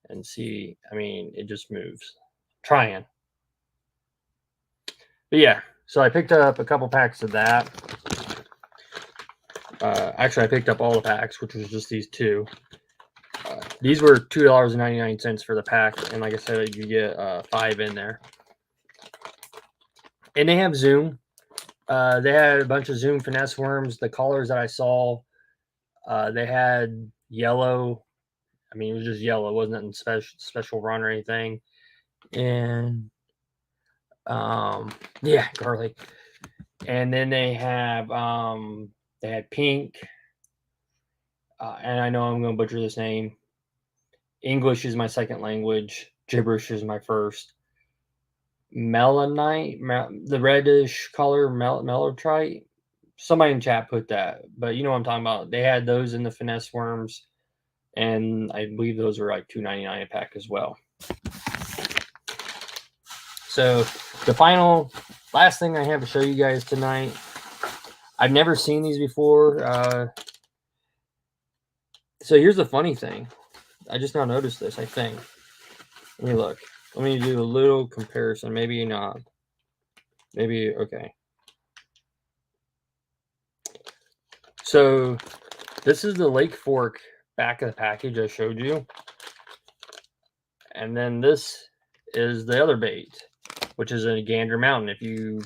and see. I mean, it just moves. Trying. But yeah, so I picked up a couple packs of that. Actually, I picked up all the packs, which was just these two. These were $2.99 for the pack, and like I said, you get 5 in there. And they have Zoom. They had a bunch of Zoom finesse worms. The colors that I saw, they had yellow. I mean, it was just yellow. It wasn't nothing special run or anything. And yeah, garlic. And then they had pink. And I know I'm going to butcher this name. English is my second language. Gibberish is my first. Melanite, the reddish color, melotrite. Somebody in chat put that, but you know what I'm talking about. They had those in the finesse worms, and I believe those were like $2.99 a pack as well. So the last thing I have to show you guys tonight, I've never seen these before. So here's the funny thing. I just now noticed this, I think. Let me look. Let me do a little comparison. Maybe not. Maybe, okay. So this is the Lake Fork back of the package I showed you. And then this is the other bait, which is a Gander Mountain, if you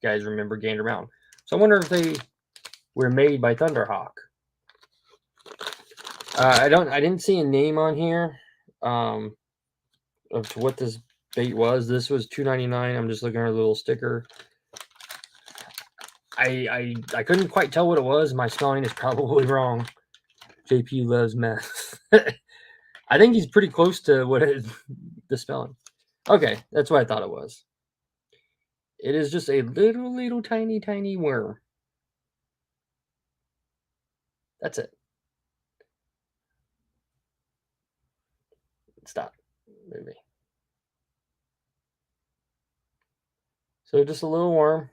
guys remember Gander Mountain. So I wonder if they were made by Thunderhawk. I didn't see a name on here of what this bait was. This was $2.99. I'm just looking at a little sticker. I couldn't quite tell what it was. My spelling is probably wrong. JP loves meth. I think he's pretty close to what the spelling. Okay, that's what I thought it was. It is just a little tiny worm. That's it. Stop. Maybe. So just a little worm.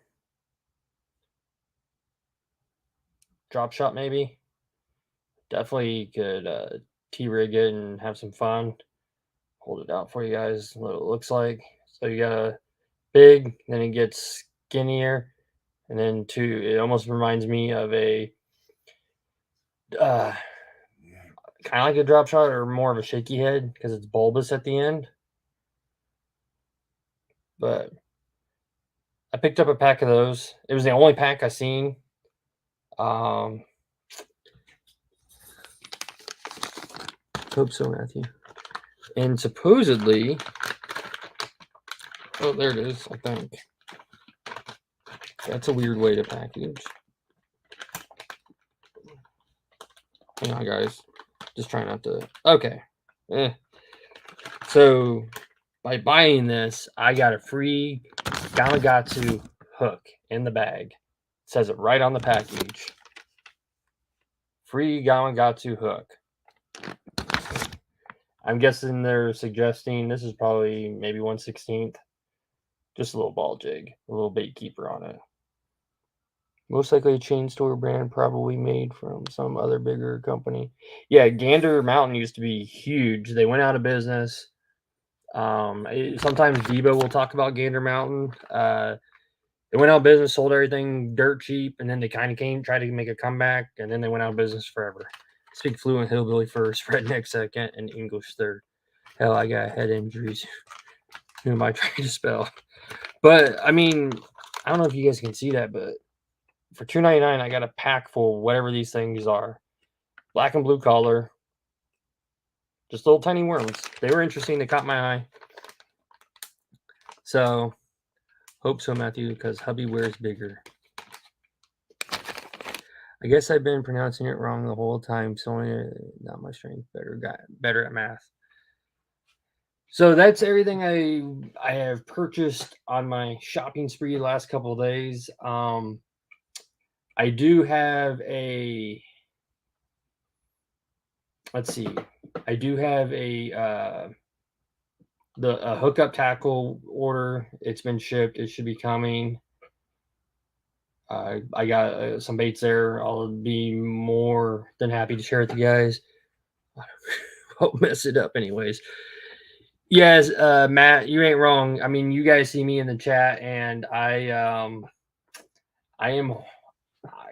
Drop shot maybe. Definitely could T-rig it and have some fun. Hold it out for you guys, what it looks like. So you got a big, then it gets skinnier, and then it almost reminds me of a kind of like a drop shot or more of a shaky head because it's bulbous at the end. But I picked up a pack of those. It was the only pack I seen. Hope so, Matthew. And supposedly, oh, there it is, I think. That's a weird way to package. Hang on, guys. Just trying not to. Okay. So, by buying this, I got a free Gamakatsu hook in the bag. It says it right on the package. Free Gamakatsu hook. I'm guessing they're suggesting this is probably maybe 1/16. Just a little ball jig, a little bait keeper on it. Most likely a chain store brand, probably made from some other bigger company. Yeah, Gander Mountain used to be huge. They went out of business. Sometimes Debo will talk about Gander Mountain. They went out of business, sold everything dirt cheap, and then they kind of tried to make a comeback, and then they went out of business forever. Speak fluent hillbilly first, redneck second, and English third. Hell, I got head injuries. Who am I trying to spell? But I mean, I don't know if you guys can see that, but for $2.99, I got a pack full, whatever these things are. Black and blue color. Just little tiny worms. They were interesting. They caught my eye. So, hope so, Matthew, because hubby wears bigger. I guess I've been pronouncing it wrong the whole time, so not my strength. Better at math. So that's everything I have purchased on my shopping spree the last couple of days. I do have a. Let's see. I do have a hookup tackle order. It's been shipped. It should be coming. I got some baits there. I'll be more than happy to share with you guys. I'll mess it up anyways. Yes, Matt, you ain't wrong. I mean, you guys see me in the chat, and I am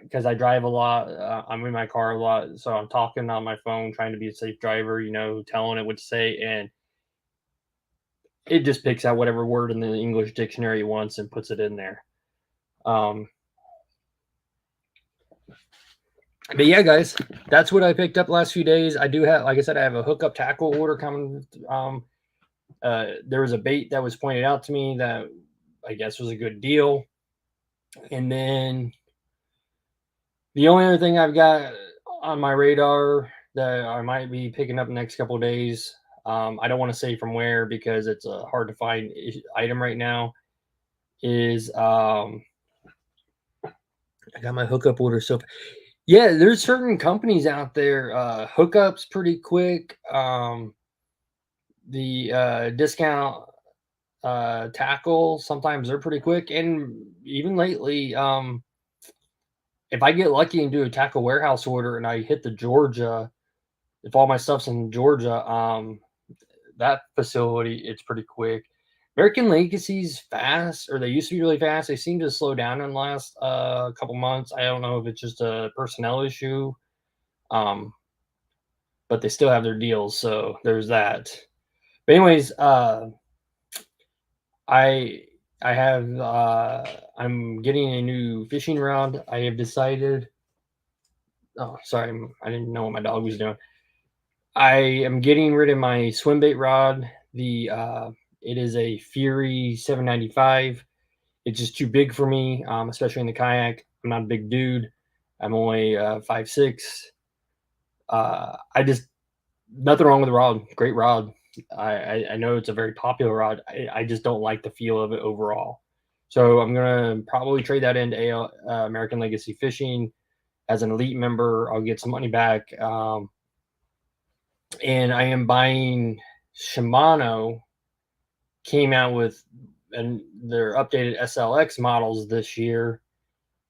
because I drive a lot. I'm in my car a lot, so I'm talking on my phone, trying to be a safe driver. Telling it what to say, and it just picks out whatever word in the English dictionary it wants and puts it in there. Um, but yeah, guys, that's what I picked up last few days. I do have, like I said, I have a hookup tackle order coming. There was a bait that was pointed out to me that I guess was a good deal, and then the only other thing I've got on my radar that I might be picking up the next couple of days. I don't want to say from where because it's a hard to find item right now. Is I got my hookup order. So yeah, there's certain companies out there. Hookups pretty quick. The discount tackle sometimes they're pretty quick, and even lately, if I get lucky and do a tackle warehouse order and I hit the Georgia, if all my stuff's in Georgia, that facility it's pretty quick. American Legacy's fast, or they used to be really fast. They seem to slow down in the last couple months. I don't know if it's just a personnel issue, um, but they still have their deals, so there's that. But anyways, I I have I'm getting a new fishing rod. I have decided. Oh, sorry, I didn't know what my dog was doing. I am getting rid of my swim bait rod. It is a Fury 795. It's just too big for me, especially in the kayak. I'm not a big dude. I'm only 5'6". I just nothing wrong with the rod. Great rod. I know it's a very popular rod. I just don't like the feel of it overall. So I'm gonna probably trade that into American Legacy Fishing as an elite member. I'll get some money back. And I am buying Shimano came out with their updated SLX models this year,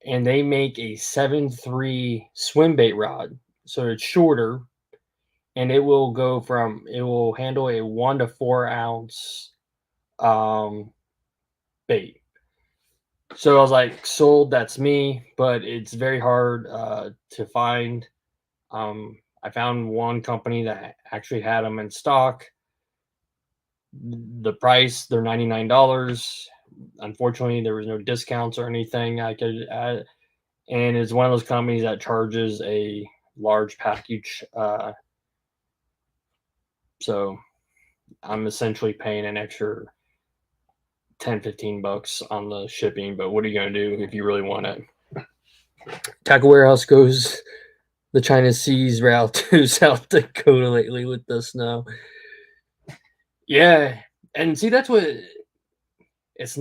and they make a 7.3 swim bait rod. So it's shorter, and it will handle a 1 to 4 ounce bait. So I was like, sold, that's me, but it's very hard to find. I found one company that actually had them in stock. The price, they're $99. Unfortunately, there was no discounts or anything I could add, and it's one of those companies that charges a large package. So I'm essentially paying an extra 10-15 bucks on the shipping, but what are you going to do if you really want it? Tackle Warehouse goes the China Seas route to South Dakota lately with the snow. Yeah, and see that's what it's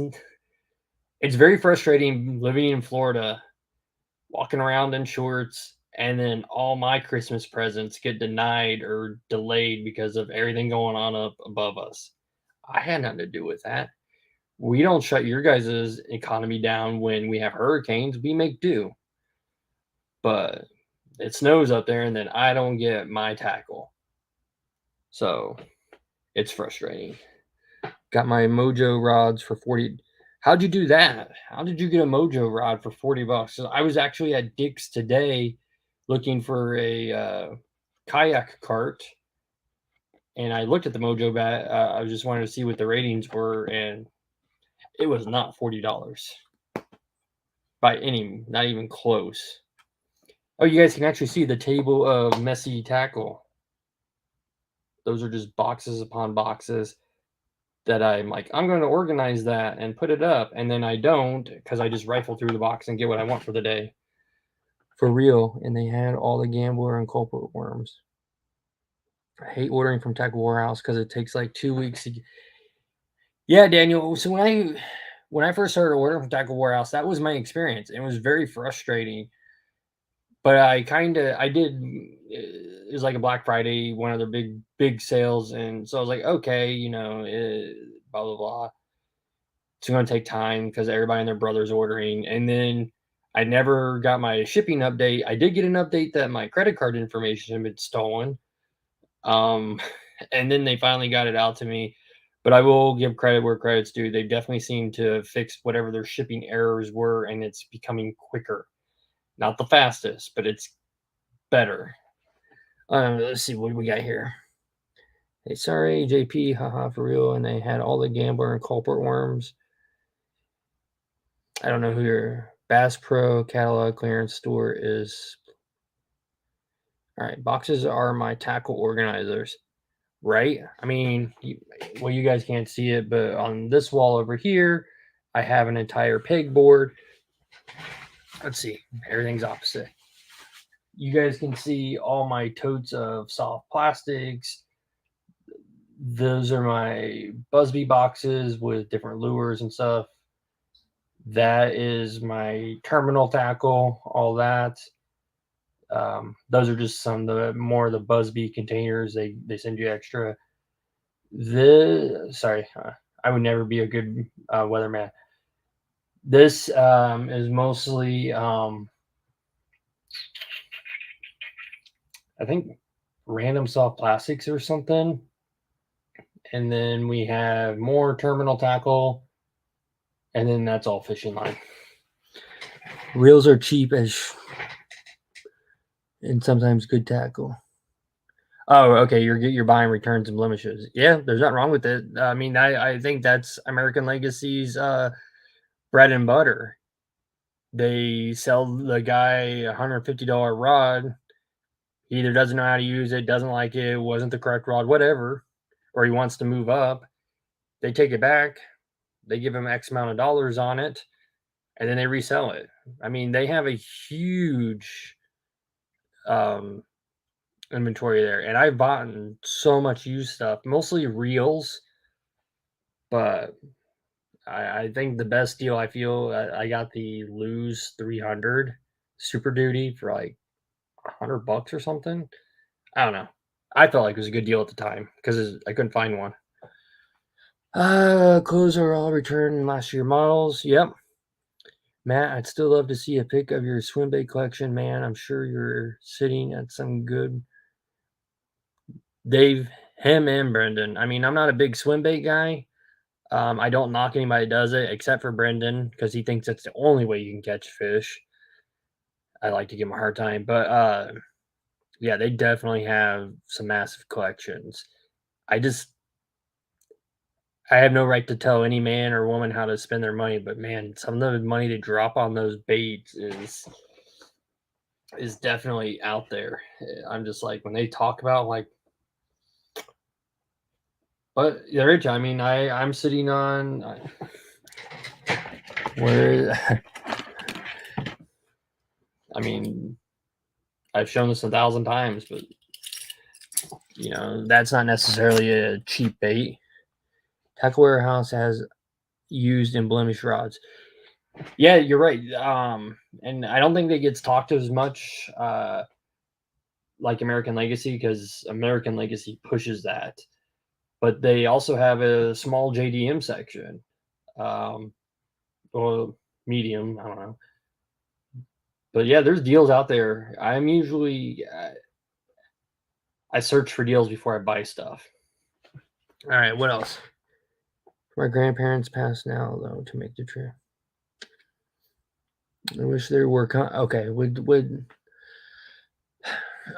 it's very frustrating living in Florida, walking around in shorts, and then all my Christmas presents get denied or delayed because of everything going on up above us. I had nothing to do with that. We don't shut your guys' economy down when we have hurricanes. We make do. But it snows up there, and then I don't get my tackle. So it's frustrating. Got my Mojo rods for 40. How'd you do that? How did you get a Mojo rod for 40 bucks? So I was actually at Dick's today looking for a kayak cart, and I looked at the Mojo bat. I just wanted to see what the ratings were, and it was not $40 by any, not even close. Oh, you guys can actually see the table of messy tackle. Those are just boxes upon boxes that I'm like, I'm going to organize that and put it up. And then I don't because I just rifle through the box and get what I want for the day. For real. And they had all the gambler and culprit worms. I hate ordering from Tackle Warehouse because it takes like 2 weeks to get. Yeah, Daniel. So when I first started ordering from Tackle Warehouse, that was my experience. It was very frustrating. But I did. It was like a Black Friday, one of their big sales, and so I was like, okay, blah blah blah. It's going to take time because everybody and their brother's ordering. And then I never got my shipping update. I did get an update that my credit card information had been stolen. Um, and then they finally got it out to me. But I will give credit where credit's due. They definitely seem to fix whatever their shipping errors were, and it's becoming quicker. Not the fastest, but it's better. Let's see what we got here. Hey, sorry, JP, haha, for real. And they had all the gambler and culprit worms. I don't know who your Bass Pro catalog clearance store is. All right, boxes are my tackle organizers, right? I mean, you guys can't see it, but on this wall over here, I have an entire pegboard. Let's see, everything's opposite. You guys can see all my totes of soft plastics. Those are my Busby boxes with different lures and stuff. That is my terminal tackle, all that. Those are just some of the more of the Busby containers. They send you extra. I would never be a good weatherman. This is mostly I think random soft plastics or something. And then we have more terminal tackle, and then that's all fishing line. Reels are cheap as and sometimes good tackle. Oh, okay. You're buying returns and blemishes. Yeah, there's nothing wrong with it. I mean, I think that's American Legacy's bread and butter. They sell the guy $150 rod. He either doesn't know how to use it, doesn't like it, wasn't the correct rod, whatever, or he wants to move up. They take it back. They give him X amount of dollars on it, and then they resell it. I mean, they have a huge inventory there, and I've bought so much used stuff, mostly reels, but I think the best deal I feel I got the Lose 300 Super Duty for like $100 or something. I don't know. I felt like it was a good deal at the time because I couldn't find one. Clothes are all returned last year models. Yep. Matt, I'd still love to see a pic of your swim bait collection, man. I'm sure you're sitting at some good. Dave, him and Brendan. I mean, I'm not a big swim bait guy. I don't knock anybody that does it except for Brendan because he thinks it's the only way you can catch fish. I like to give him a hard time, but yeah, they definitely have some massive collections. I just I have no right to tell any man or woman how to spend their money, but man, some of the money they drop on those baits is definitely out there. I'm just like when they talk about like, but they're rich. I mean, I'm sitting on where I mean, I've shown this 1,000 times, but that's not necessarily a cheap bait. Tackle Warehouse has used and blemish rods. Yeah, you're right. And I don't think it gets talked as much like American Legacy because American Legacy pushes that, but they also have a small JDM section, or medium. I don't know, but yeah, there's deals out there. I'm usually I search for deals before I buy stuff. All right, what else? My grandparents passed now though to make the trip. I wish there were okay. Would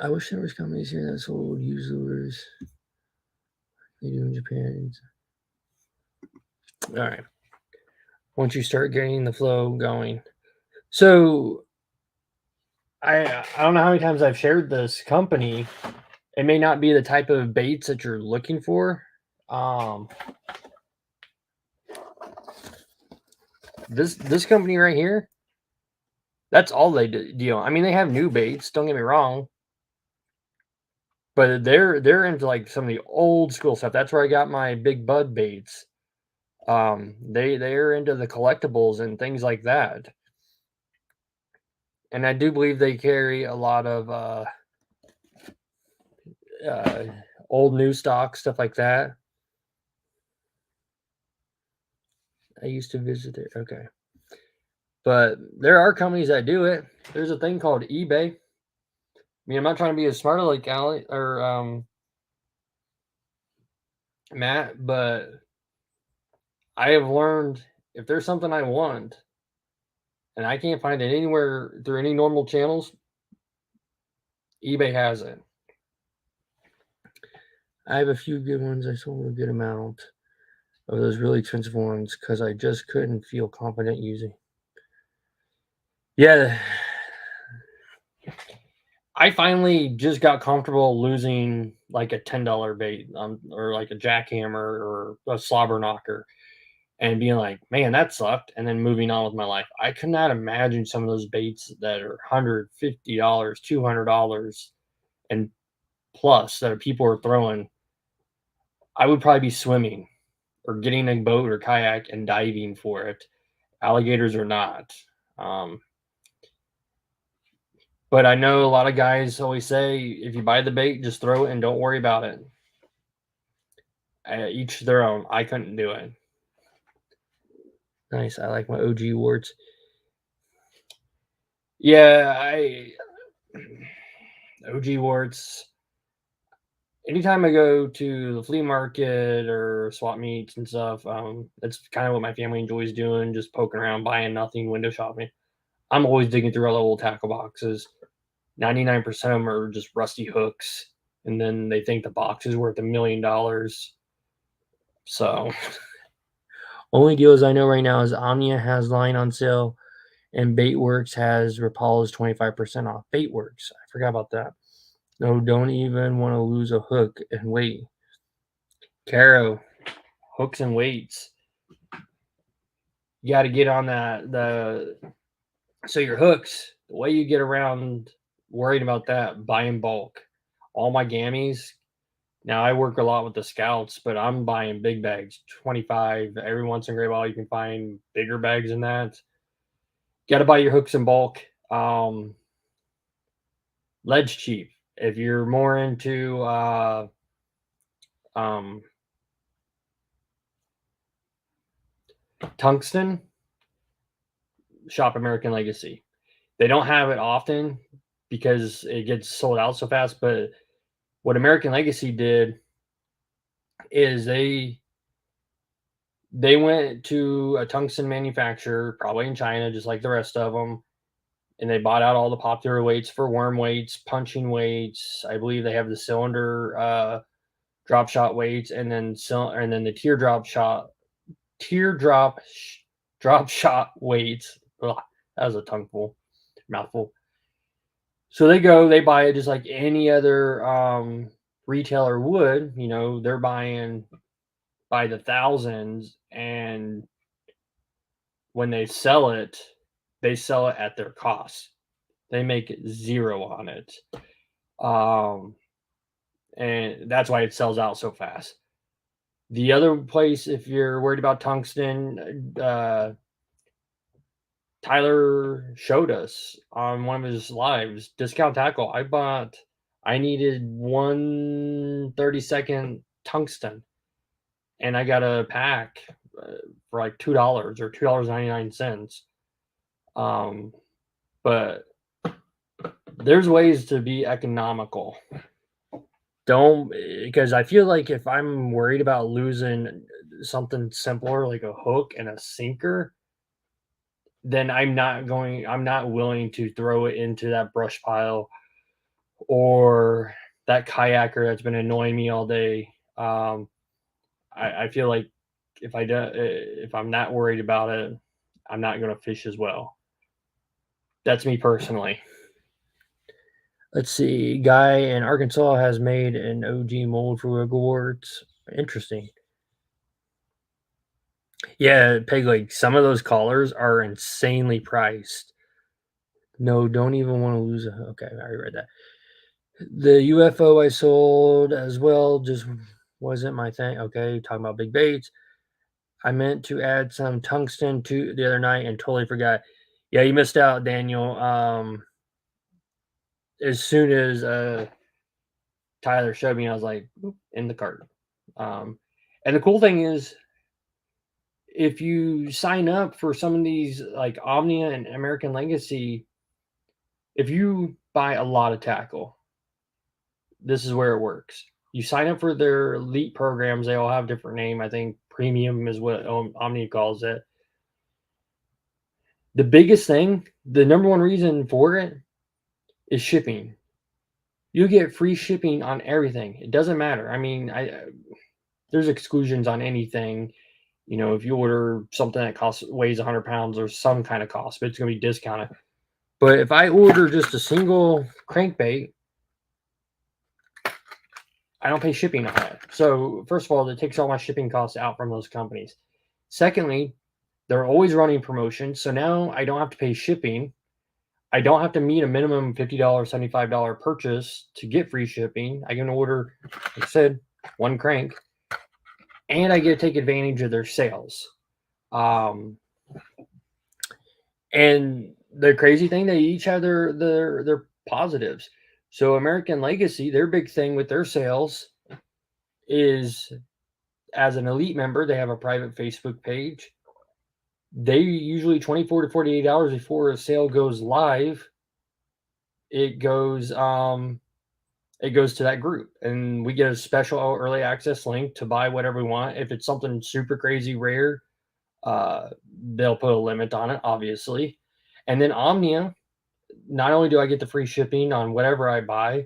I wish there was companies here that sold used lures. They do in Japan. All right. Once you start getting the flow going, so I don't know how many times I've shared this company. It may not be the type of baits that you're looking for. This company right here, that's all they deal. I mean, they have new baits. Don't get me wrong, but they're into like some of the old school stuff. That's where I got my big bud baits. They're into the collectibles and things like that, and I do believe they carry a lot of old new stock stuff like that. I used to visit it. Okay. But there are companies that do it. There's a thing called eBay. I mean, I'm not trying to be as smart like Allie or Matt, but I have learned if there's something I want, and I can't find it anywhere through any normal channels. eBay has it. I have a few good ones. I sold a good amount of those really expensive ones because I just couldn't feel confident using. Yeah, I finally just got comfortable losing like a $10 bait or like a jackhammer or a slobber knocker and being like, man, that sucked. And then moving on with my life. I could not imagine some of those baits that are $150, $200 and plus that people are throwing. I would probably be swimming or getting a boat or kayak and diving for it. Alligators or not. Um, but I know a lot of guys always say if you buy the bait, just throw it and don't worry about it. Each their own. I couldn't do it. Nice. I like my OG warts. Yeah, OG warts. Anytime I go to the flea market or swap meets and stuff, that's kind of what my family enjoys doing, just poking around, buying nothing, window shopping. I'm always digging through all the old tackle boxes. 99% of them are just rusty hooks, and then they think the box is worth $1 million. So, only deals I know right now is Omnia has line on sale, and Baitworks has Rapala's 25% off. Baitworks, I forgot about that. No, don't even want to lose a hook and weight. Caro, hooks and weights. You got to get on that. So your hooks, the way you get around worried about that, buy in bulk. All my gammies. Now I work a lot with the scouts, but I'm buying big bags, 25. Every once in a great while, you can find bigger bags than that. Got to buy your hooks in bulk. Lead's cheap. If you're more into um, tungsten, shop American Legacy. They don't have it often because it gets sold out so fast. But what American Legacy did is they went to a tungsten manufacturer, probably in China, just like the rest of them, and they bought out all the popular weights for worm weights, punching weights. I believe they have the cylinder drop shot weights, and then the teardrop drop shot weights. Ugh, that was a mouthful. So they buy it just like any other retailer would. You know, they're buying by the thousands, and when they sell it at their cost. They make zero on it. And that's why it sells out so fast. The other place, if you're worried about tungsten, Tyler showed us on one of his lives, Discount Tackle. I needed 1/32 tungsten, and I got a pack for like $2 or $2.99. But there's ways to be economical. Don't, because I feel like if I'm worried about losing something simpler like a hook and a sinker, then I'm not willing to throw it into that brush pile or that kayaker that's been annoying me all day. I feel like if I'm not worried about it, I'm not going to fish as well. That's me personally. Let's see. Guy in Arkansas has made an OG mold for Wigglewort. Interesting. Yeah, Peg, like some of those collars are insanely priced. No, don't even want to lose a. Okay, I already read that. The UFO I sold as well just wasn't my thing. Okay, talking about big baits. I meant to add some tungsten to the other night and totally forgot. Yeah, you missed out, Daniel. As soon as Tyler showed me, I was like, in the cart. And the cool thing is, if you sign up for some of these like Omnia and American Legacy, if you buy a lot of tackle, this is where it works. You sign up for their elite programs. They all have different name. I think premium is what Omnia calls it. The biggest thing, the number one reason for it is shipping. You get free shipping on everything. It doesn't matter. I mean, there's exclusions on anything. You know, if you order something that weighs 100 pounds, there's some kind of cost, but it's going to be discounted. But if I order just a single crankbait, I don't pay shipping on it. So first of all, it takes all my shipping costs out from those companies. Secondly, they're always running promotions. So now I don't have to pay shipping. I don't have to meet a minimum $50, $75 purchase to get free shipping. I can order, like I said, one crank, and I get to take advantage of their sales. And the crazy thing, they each have their positives. So American Legacy, their big thing with their sales is, as an elite member, they have a private Facebook page. They usually 24 to 48 hours before a sale goes live, it goes to that group, and we get a special early access link to buy whatever we want. If it's something super crazy rare, they'll put a limit on it, obviously. And then Omnia, not only do I get the free shipping on whatever I buy,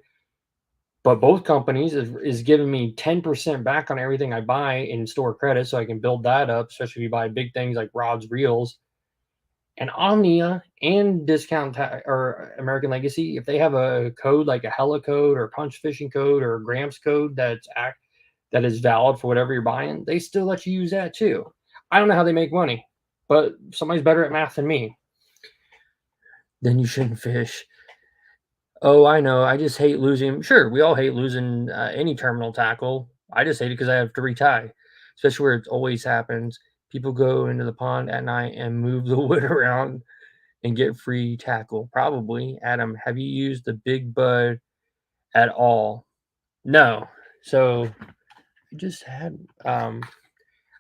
but both companies is giving me 10% back on everything I buy in store credit, so I can build that up, especially if you buy big things like rods, reels. And Omnia and Discount or American Legacy, if they have a code like a Hella code or Punch Fishing code or a Gramps code that is valid for whatever you're buying, they still let you use that too. I don't know how they make money, but somebody's better at math than me. Then you shouldn't fish. Oh, I know. I just hate losing. Sure, we all hate losing any terminal tackle. I just hate it because I have to retie, especially where it always happens. People go into the pond at night and move the wood around and get free tackle. Probably. Adam, have you used the Big Bud at all? No. So I just had. I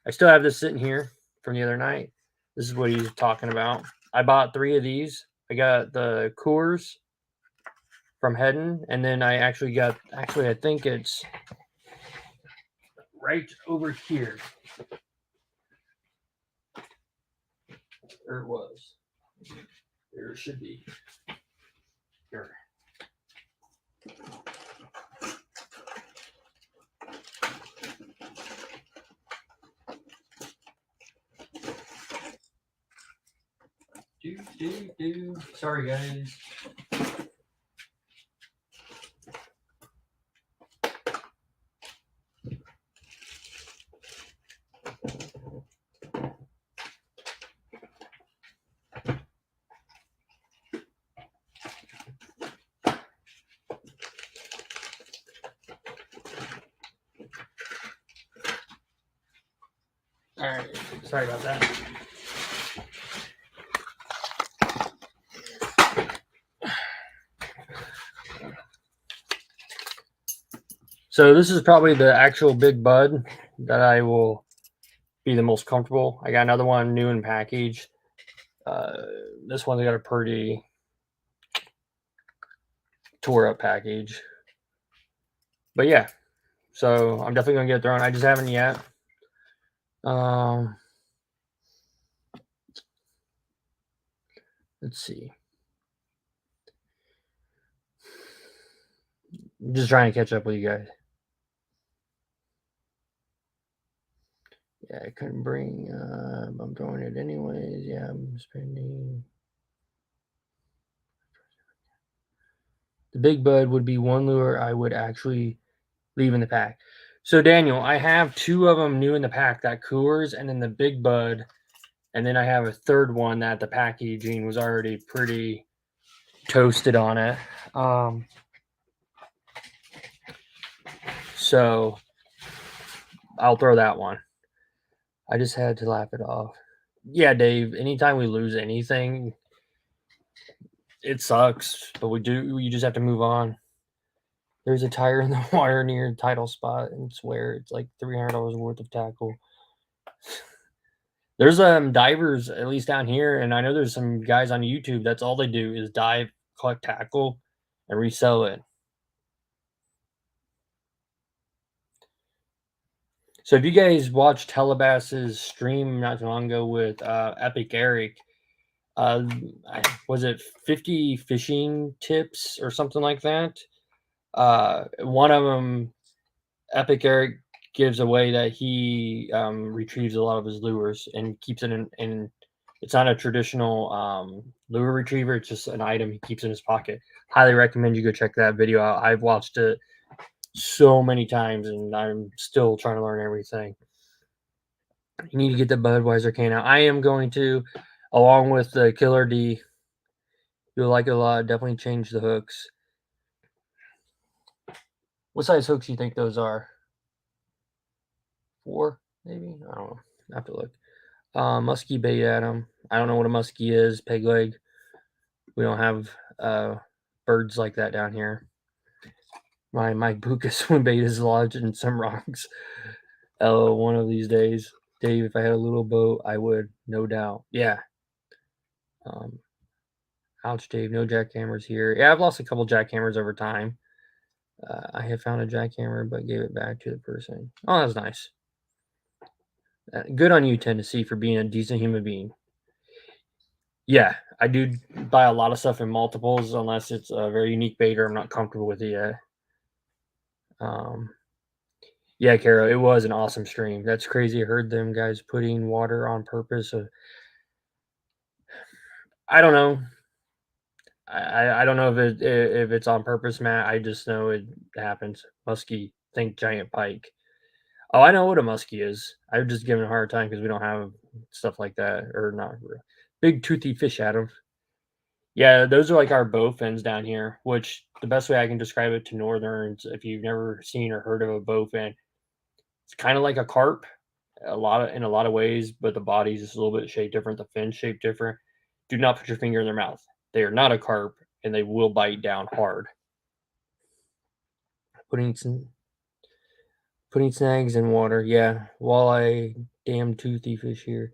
still have this sitting here from the other night. This is what he's talking about. I bought 3 of these. I got the Coors from Hedden, and then I actually got, I think it's right over here. There it was. There it should be. Here. Sorry, guys. All right. Sorry about that. So this is probably the actual Big Bud that I will be the most comfortable. I got another one new in package. This one's got a pretty tore up package. But yeah, so I'm definitely gonna get it thrown. I just haven't yet. Let's see. I'm just trying to catch up with you guys. Yeah, I couldn't bring. I'm throwing it anyways. Yeah, I'm spending. The Big Bud would be one lure I would actually leave in the pack. So Daniel, I have 2 of them new in the pack, that Coors and then the Big Bud, and then I have a third one that the packaging was already pretty toasted on it. So I'll throw that one. I just had to laugh it off. Yeah, Dave, anytime we lose anything, it sucks, but you just have to move on. There's a tire in the water near the title spot, and swear it's like $300 worth of tackle. There's divers, at least down here, and I know there's some guys on YouTube, that's all they do is dive, collect tackle, and resell it. So if you guys watched Telebass's stream not too long ago with Epic Eric, Was it 50 fishing tips or something like that? One of them, Epic Eric gives away that he retrieves a lot of his lures and keeps it in it's not a traditional lure retriever. It's just an item he keeps in his pocket. Highly recommend you go check that video out. I've watched it so many times and I'm still trying to learn everything. You need to get the Budweiser can out. I am going to, along with the Killer D. You'll like it a lot. Definitely change the hooks. What size hooks do you think those are? 4, maybe? I don't know. I have to look. Muskie bait at them. I don't know what a muskie is. Peg leg. We don't have birds like that down here. My Buka swim bait is lodged in some rocks. Oh, one of these days, Dave, if I had a little boat, I would, no doubt. Yeah. Ouch, Dave. No jackhammers here. Yeah, I've lost a couple jackhammers over time. I have found a jackhammer, but gave it back to the person. Oh, that's nice. Good on you, Tennessee, for being a decent human being. Yeah, I do buy a lot of stuff in multiples unless it's a very unique bait or I'm not comfortable with it yet. Yeah, Carol, it was an awesome stream. That's crazy. I heard them guys putting water on purpose. I don't know. I don't know if it's on purpose, Matt. I just know it happens. Muskie, think giant pike. Oh, I know what a muskie is. I've just given a hard time because we don't have stuff like that, or not big toothy fish, Adam. Yeah, those are like our bowfins down here. Which the best way I can describe it to northerns, if you've never seen or heard of a bowfin, it's kind of like a carp, in a lot of ways, but the body's just a little bit shaped different. The fin shaped different. Do not put your finger in their mouth. They are not a carp, and they will bite down hard. Putting snags in water. Yeah, walleye, damn toothy fish here.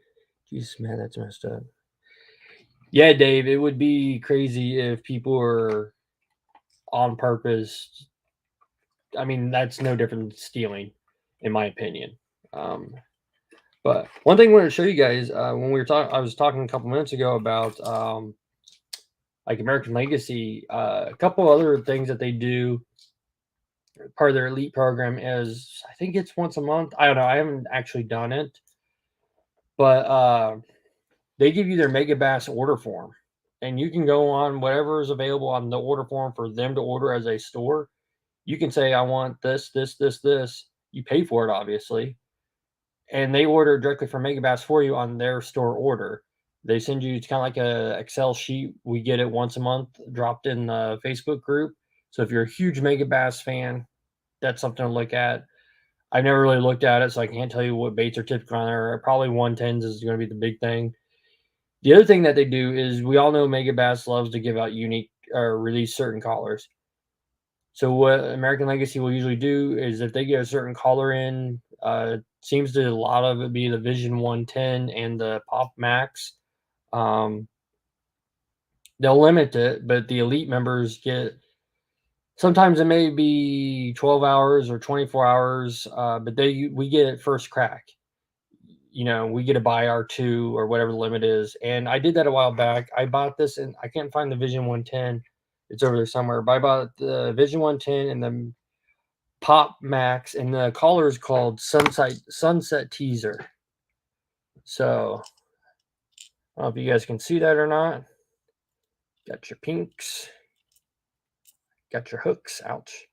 Jesus, man, that's messed up. Yeah, Dave, it would be crazy if people were on purpose. I mean, that's no different than stealing, in my opinion. But one thing I wanted to show you guys when we were talking, I was talking a couple minutes ago about like American Legacy. A couple other things that they do, part of their elite program is, I think it's once a month. I don't know. I haven't actually done it, but they give you their Megabass order form, and you can go on whatever is available on the order form for them to order as a store. You can say, I want this, this, this, this. You pay for it, obviously, and they order directly from Megabass for you on their store order. They send you, it's kind of like a Excel sheet. We get it once a month dropped in the Facebook group. So if you're a huge Megabass fan, that's something to look at. I've never really looked at it, so I can't tell you what baits are typical on there. Probably 110s is going to be the big thing. The other thing that they do is, we all know Megabass loves to give out unique or release certain collars. So what American Legacy will usually do is, if they get a certain collar in, seems to a lot of it be the Vision 110 and the Pop Max. They'll limit it, but the elite members get, sometimes it may be 12 hours or 24 hours, but we get it first crack. We get to buy our 2 or whatever the limit is. And I did that a while back. I bought this, and I can't find the Vision 110. It's over there somewhere. But I bought the Vision 110 and the Pop Max, and the collar is called Sunset Teaser. So I don't know if you guys can see that or not. Got your pinks. Got your hooks. Ouch.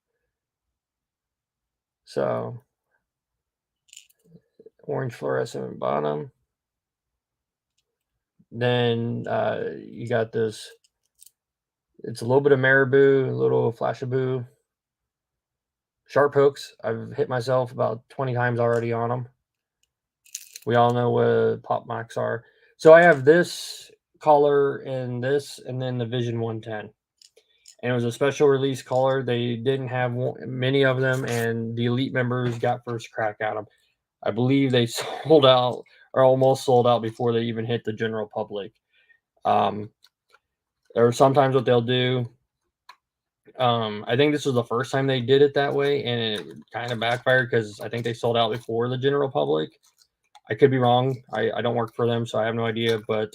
So orange fluorescent bottom. Then you got this. It's a little bit of marabou, a little flashabou. Sharp hooks. I've hit myself about 20 times already on them. We all know what Pop Max are. So I have this collar and this, and then the Vision 110. And it was a special release collar. They didn't have many of them, and the elite members got first crack at them. I believe they sold out, or almost sold out, before they even hit the general public. Or sometimes what they'll do, I think this was the first time they did it that way, and it kind of backfired because I think they sold out before the general public. I could be wrong. I don't work for them, so I have no idea. But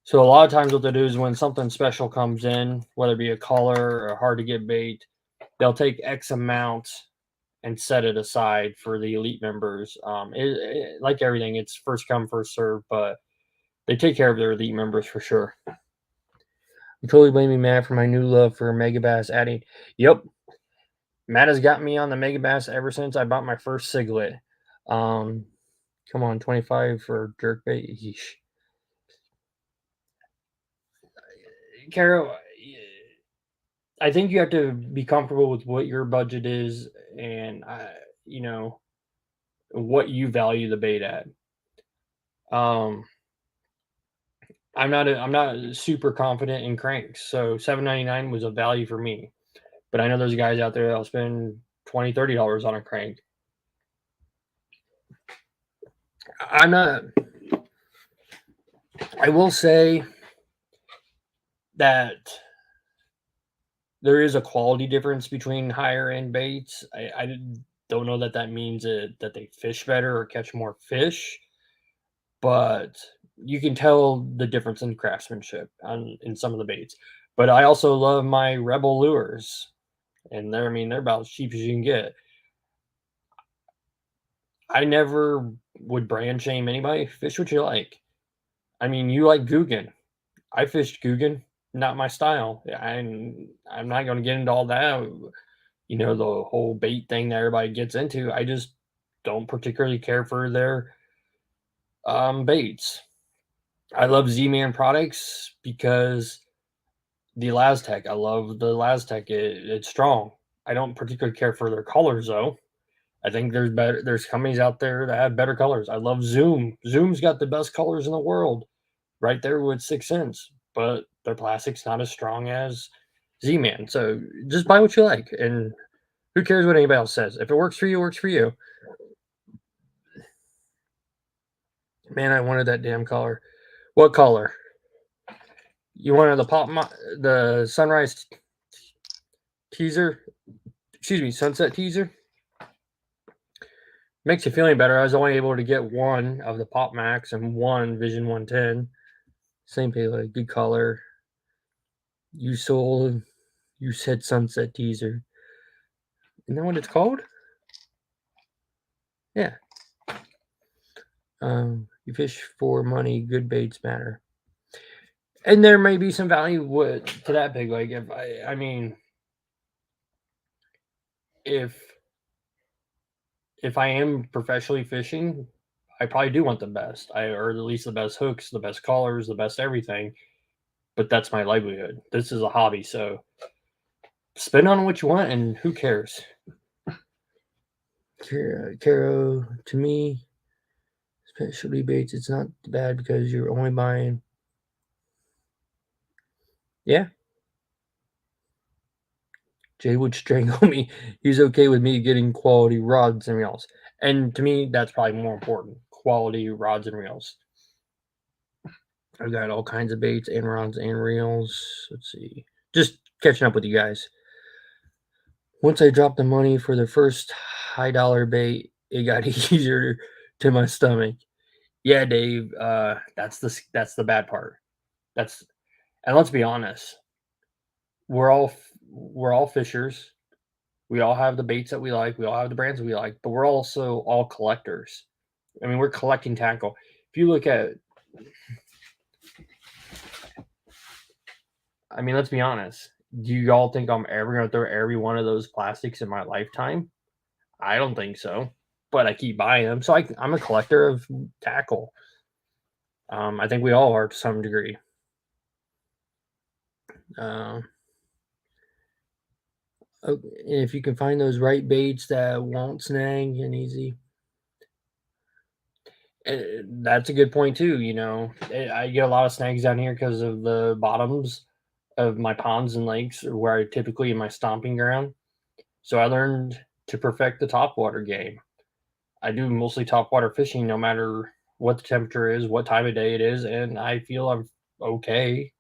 So a lot of times what they do is when something special comes in, whether it be a color or a hard to get bait, they'll take X amount and set it aside for the elite members. Like everything, it's first come, first serve, but they take care of their elite members for sure. I'm totally blaming Matt for my new love for Megabass adding. Yep, Matt has got me on the Megabass ever since I bought my first Siglet. Um, Come on, 25 for jerkbait. Yeesh. Caro, I think you have to be comfortable with what your budget is and you know what you value the bait at. Um, I'm not super confident in cranks, so 7.99 was a value for me. But I know there's guys out there that'll spend $20, $30 on a crank. I'm not. I will say that there is a quality difference between higher end baits. I don't know that that means that they fish better or catch more fish, but you can tell the difference in craftsmanship in some of the baits. But I also love my Rebel lures, and I mean they're about as cheap as you can get. I never would brand shame anybody. Fish what you like. I mean, you like Guggen. I fished Guggen, not my style. I'm not going to get into all that. The whole bait thing that everybody gets into. I just don't particularly care for their baits. I love Z-Man products because the Laztec. I love the Laztec. It's strong. I don't particularly care for their colors though. I think there's companies out there that have better colors. I love Zoom. Zoom's got the best colors in the world, right there with 6 Sense, but their plastic's not as strong as Z-Man. So just buy what you like, and who cares what anybody else says? If it works for you, it works for you. Man, I wanted that damn color. What color? You wanted the sunrise teaser? Excuse me, sunset teaser. Makes you feel any better. I was only able to get one of the Pop Max and one Vision 110. Same payload, good color. You said sunset teaser. Isn't that what it's called? Yeah. You fish for money, good baits matter. And there may be some value to that big. Like I mean, if I am professionally fishing, I probably do want the best. Or at least the best hooks, the best colors, the best everything. But that's my livelihood. This is a hobby, so spend on what you want, and who cares? Caro, to me, specialty baits, it's not bad because you're only buying. Yeah. Jay would strangle me. He's okay with me getting quality rods and reels. And to me, that's probably more important. Quality rods and reels. I've got all kinds of baits and rods and reels. Let's see. Just catching up with you guys. Once I dropped the money for the first high dollar bait, it got easier to my stomach. Yeah, Dave, that's the bad part. And let's be honest, we're all fishers. We all have the baits that we like. We all have the brands we like, but we're also all collectors. I mean, we're collecting tackle. If you look at, I mean, let's be honest. Do you all think I'm ever going to throw every one of those plastics in my lifetime? I don't think so, but I keep buying them. So I'm a collector of tackle. I think we all are to some degree. If you can find those right baits that won't snag and easy, that's a good point too. I get a lot of snags down here because of the bottoms of my ponds and lakes, where I typically in my stomping ground. So I learned to perfect the topwater game. I do mostly topwater fishing, no matter what the temperature is, what time of day it is, and I feel I'm okay.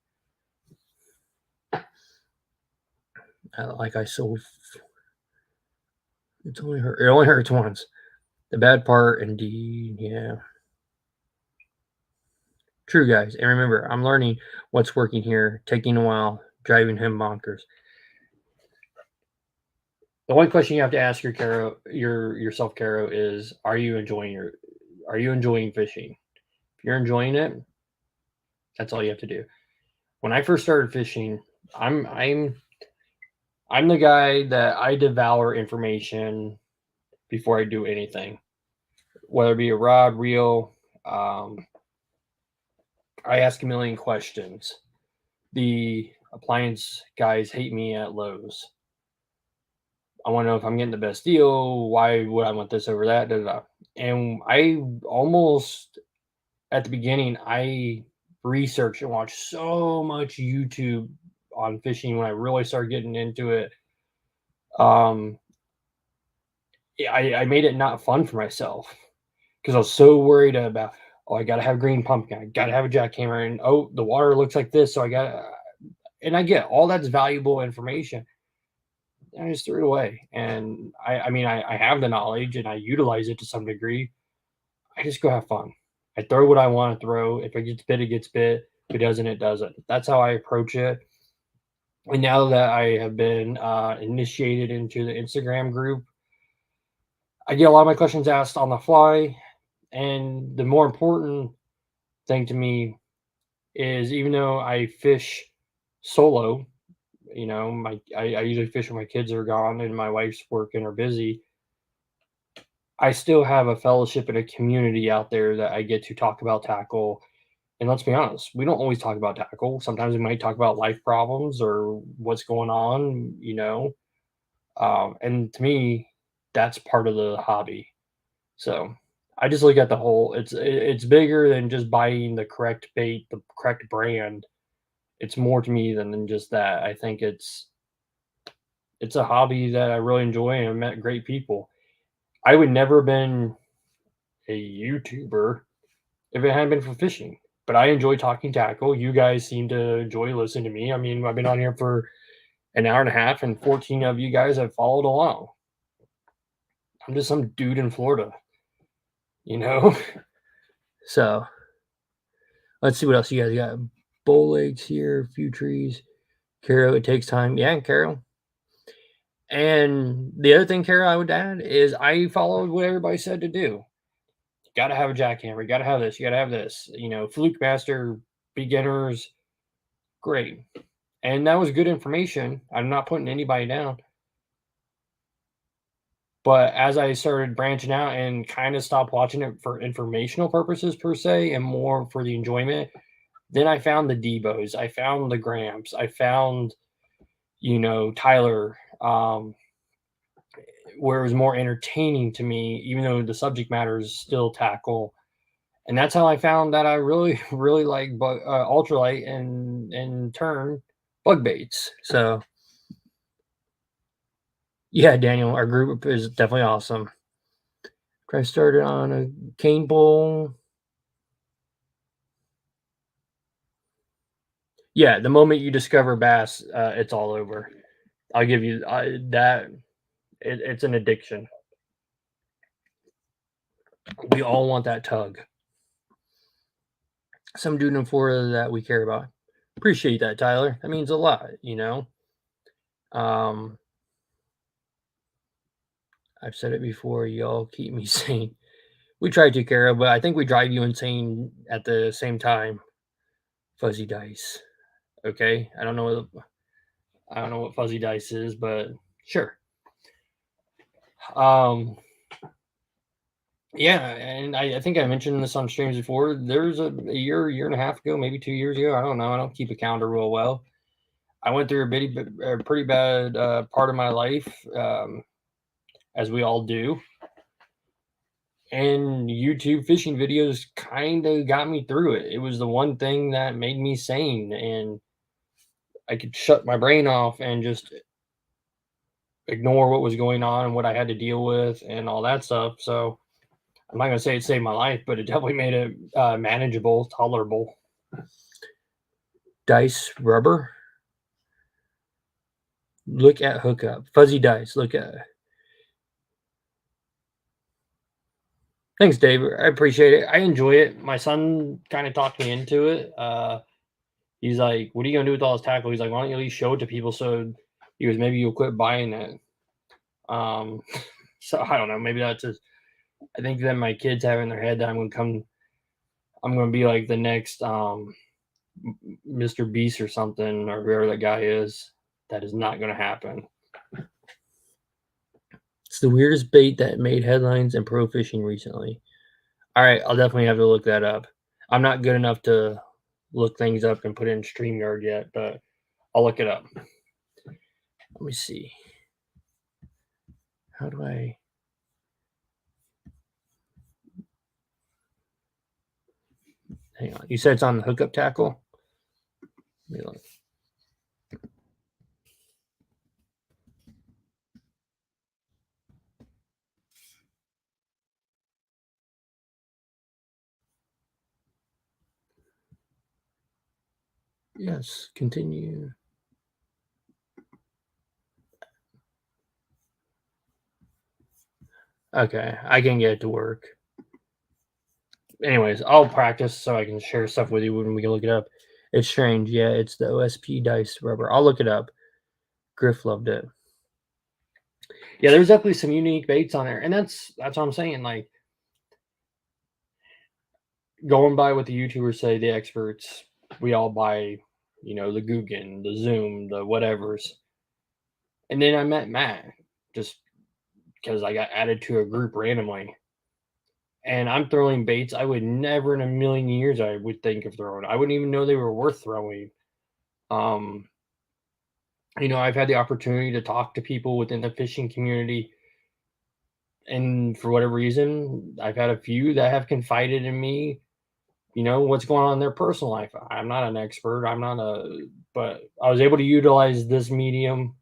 Like I sold, it only hurts once. The bad part, indeed, yeah. True, guys. And remember, I'm learning what's working here, taking a while, driving him bonkers. The one question you have to ask yourself, Caro, is are you enjoying fishing? If you're enjoying it, that's all you have to do. When I first started fishing, I'm I'm I'm the guy that I devour information before I do anything, whether it be a rod, reel. Um, I ask a million questions. The appliance guys hate me at Lowe's. I want to know if I'm getting the best deal. Why would I want this over that? Da, da, da. And I almost at the beginning, I researched and watched so much YouTube on fishing when I really started getting into it. Um, yeah, I made it not fun for myself because I was so worried about, oh, I got to have green pumpkin, I got to have a jackhammer, and oh, the water looks like this, so I got. And I get all that's valuable information. I just threw it away, and I mean, I have the knowledge and I utilize it to some degree. I just go have fun. I throw what I want to throw. If it gets bit, it gets bit. If it doesn't, it doesn't. That's how I approach it. And now that I have been initiated into the Instagram group, I get a lot of my questions asked on the fly. And the more important thing to me is even though I fish solo, I usually fish when my kids are gone and my wife's working or busy. I still have a fellowship and a community out there that I get to talk about tackle. And let's be honest, we don't always talk about tackle. Sometimes we might talk about life problems or what's going on. And to me, that's part of the hobby. So I just look at the whole. It's bigger than just buying the correct bait, the correct brand. It's more to me than just that. I think it's a hobby that I really enjoy and I've met great people. I would never have been a YouTuber if it hadn't been for fishing. But I enjoy talking tackle. You guys seem to enjoy listening to me. I mean, I've been on here for an hour and a half, and 14 of you guys have followed along. I'm just some dude in Florida, you know? So let's see what else you guys got. Bow legs here, a few trees. Carol, it takes time. Yeah, Carol. And the other thing, Carol, I would add is I followed what everybody said to do. You got to have a jackhammer. You got to have this. You got to have this. Fluke master, beginners, great. And that was good information. I'm not putting anybody down. But as I started branching out and kind of stopped watching it for informational purposes per se and more for the enjoyment, then I found the Debos. I found the Grams. I found, Tyler, where it was more entertaining to me, even though the subject matter is still tackle. And that's how I found that I really, really like ultralight and in turn bug baits. So yeah, Daniel, our group is definitely awesome. I started on a cane bowl. Yeah, the moment you discover bass, it's all over. I'll give you that. It's an addiction. We all want that tug. Some dude in Florida that we care about. Appreciate that, Tyler. That means a lot. Um, I've said it before. Y'all keep me sane. We try to, Kara, but I think we drive you insane at the same time. Fuzzy dice. Okay, I don't know what fuzzy dice is, but sure. Um, yeah, and I think I mentioned this on streams before. There's a year and a half ago, maybe 2 years ago. I don't know. I don't keep a calendar real well. I went through a pretty bad part of my life, as we all do. And YouTube fishing videos kind of got me through it. It was the one thing that made me sane, and I could shut my brain off and just ignore what was going on and what I had to deal with and all that stuff. So I'm not going to say it saved my life, but it definitely made it manageable, tolerable. Dice rubber. Look at hookup. Fuzzy dice. Look at. Thanks, Dave. I appreciate it. I enjoy it. My son kind of talked me into it. He's like, "What are you gonna do with all this tackle?" He's like, "Why don't you at least show it to people?" So he goes, "Maybe you'll quit buying it." Um, so I don't know. Maybe that's just. I think that my kids have in their head that I'm gonna be like the next Mr. Beast or something, or whoever that guy is. That is not gonna happen. It's the weirdest bait that made headlines in pro fishing recently. All right, I'll definitely have to look that up. I'm not good enough to look things up and put it in StreamYard yet, but I'll look it up. Let me see. How do I? Hang on. You said it's on the hookup tackle? Let me look. Yes, continue. Okay, I can get it to work. Anyways, I'll practice so I can share stuff with you when we can look it up. It's strange. Yeah, it's the OSP dice rubber. I'll look it up. Griff loved it. Yeah, there's definitely some unique baits on there, and that's what I'm saying. Like going by what the YouTubers say, the experts, we all buy, the Guggen, the Zoom, the whatevers. And then I met Matt just because I got added to a group randomly. And I'm throwing baits I would never in a million years I would think of throwing. I wouldn't even know they were worth throwing. Um, I've had the opportunity to talk to people within the fishing community, and for whatever reason, I've had a few that have confided in me, what's going on in their personal life. I'm not an expert. But I was able to utilize this medium,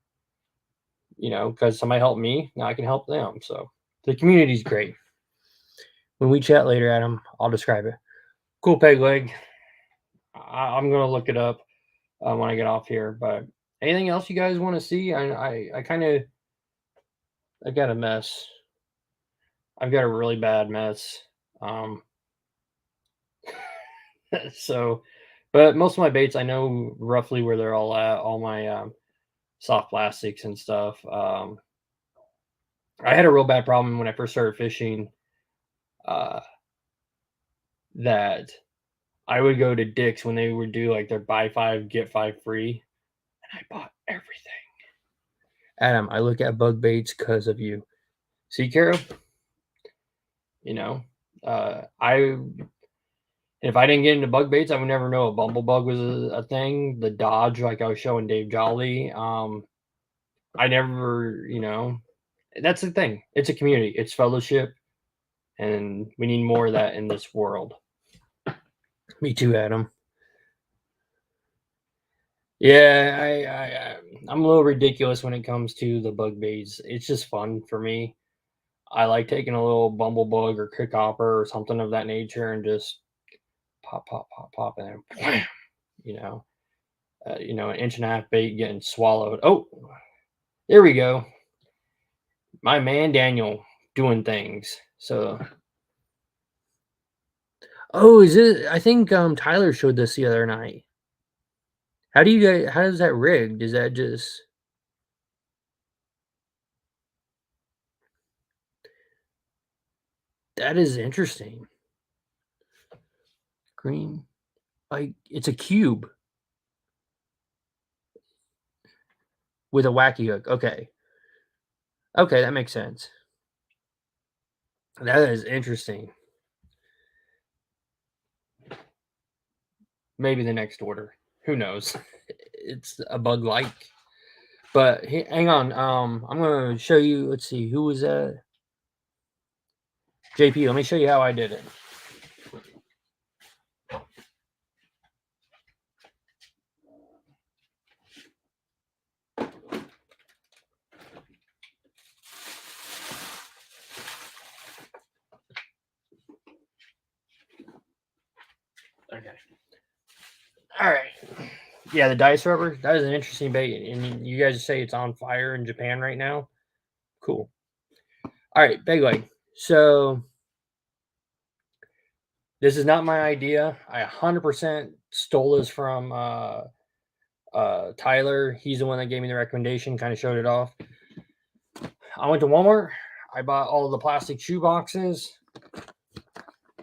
because somebody helped me. Now I can help them. So the community's great. When we chat later, Adam, I'll describe it. Cool peg leg. I'm gonna look it up when I get off here. But anything else you guys want to see? I kind of I got a mess. I've got a really bad mess. Um, so, but most of my baits I know roughly where they're all at. All my soft plastics and stuff. I had a real bad problem when I first started fishing. Uh, that I would go to Dick's when they would do like their buy five get five free, and I bought everything. Adam, I look at bug baits because of you. See, Carol, you know, I if I didn't get into bug baits, I would never know a bumblebug was a thing. The Dodge, like I was showing Dave Jolly, I never, that's the thing. It's a community. It's fellowship, and we need more of that in this world. Me too, Adam. Yeah, I'm a little ridiculous when it comes to the bug baits. It's just fun for me. I like taking a little bumblebug or kickhopper or something of that nature and just pop, pop, pop, pop, and then wham, you know, an inch and a half bait getting swallowed. Oh, there we go. My man Daniel doing things. So, oh, is it? I think Tyler showed this the other night. How do you guys? How is that rigged? Is that just? That is interesting. Green, like it's a cube with a wacky hook. Okay, okay, that makes sense. That is interesting. Maybe the next order. Who knows? It's a bug like. But hang on. I'm gonna show you. Let's see. Who was that? JP. Let me show you how I did it. Okay. All right. Yeah, the dice rubber. That is an interesting bait, and you guys say it's on fire in Japan right now. Cool. All right, big leg. So This is not my idea. I 100% stole this from Tyler. He's the one that gave me the recommendation, kind of showed it off. I went to Walmart. I bought all the plastic shoe boxes.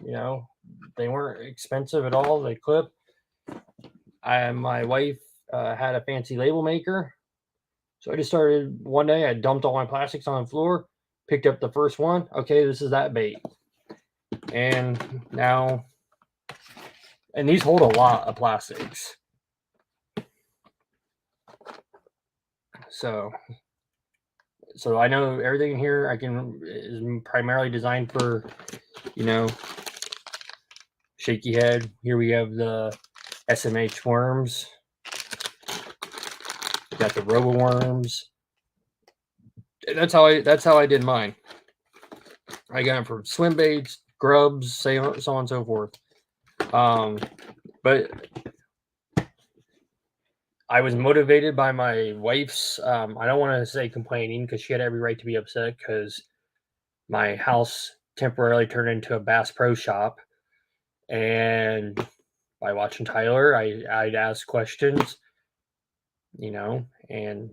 You know, they weren't expensive at all. They clip. My wife had a fancy label maker. So I just started one day. I dumped all my plastics on the floor, picked up the first one. Okay, this is that bait. And now, and these hold a lot of plastics. So I know everything in here is primarily designed for, you know, shaky head. Here we have the SMH worms. We got the Robo worms. That's how I did mine. I got them for swim baits, grubs, so on and so forth. But I was motivated by my wife's, I don't want to say complaining, because she had every right to be upset, because my house temporarily turned into a Bass Pro Shop. And by watching Tyler, I'd ask questions, you know, and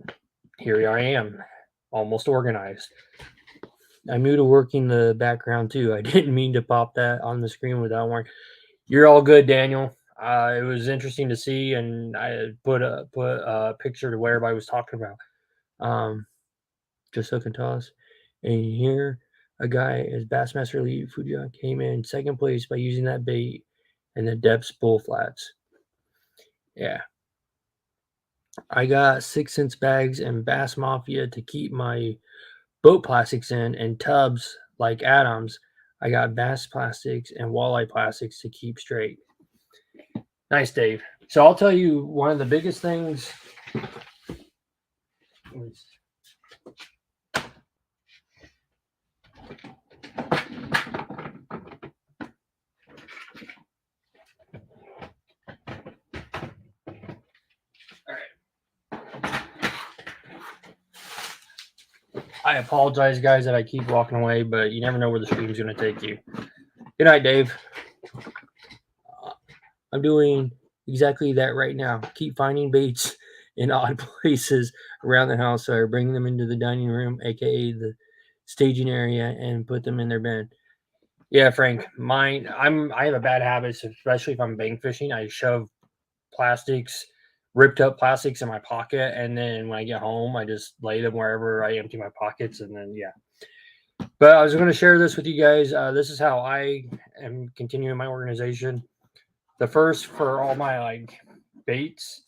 here I am, almost organized. I'm new to working the background too. I didn't mean to pop that on the screen without warning. You're all good, Daniel. It was interesting to see, and I put a picture to what everybody was talking about. Just hook and toss, and here a guy as Bassmaster Elite Fujian came in second place by using that bait and the depths bull flats. Yeah, I got 6 cents bags and Bass Mafia to keep my boat plastics in, and tubs like Adams. I got bass plastics and walleye plastics to keep straight. Nice, Dave. So I'll tell you one of the biggest things. I apologize, guys, that I keep walking away, but you never know where the stream's going to take you. Good night, Dave. I'm doing exactly that right now. Keep finding baits in odd places around the house, so I bring them into the dining room, aka the staging area, and put them in their bin. Yeah, Frank, I have a bad habit, especially if I'm bank fishing. I shove ripped up plastics in my pocket, and then when I get home, I just lay them wherever I empty my pockets, and then yeah. But I was going to share this with you guys. This is how I am continuing my organization. The first for all my baits,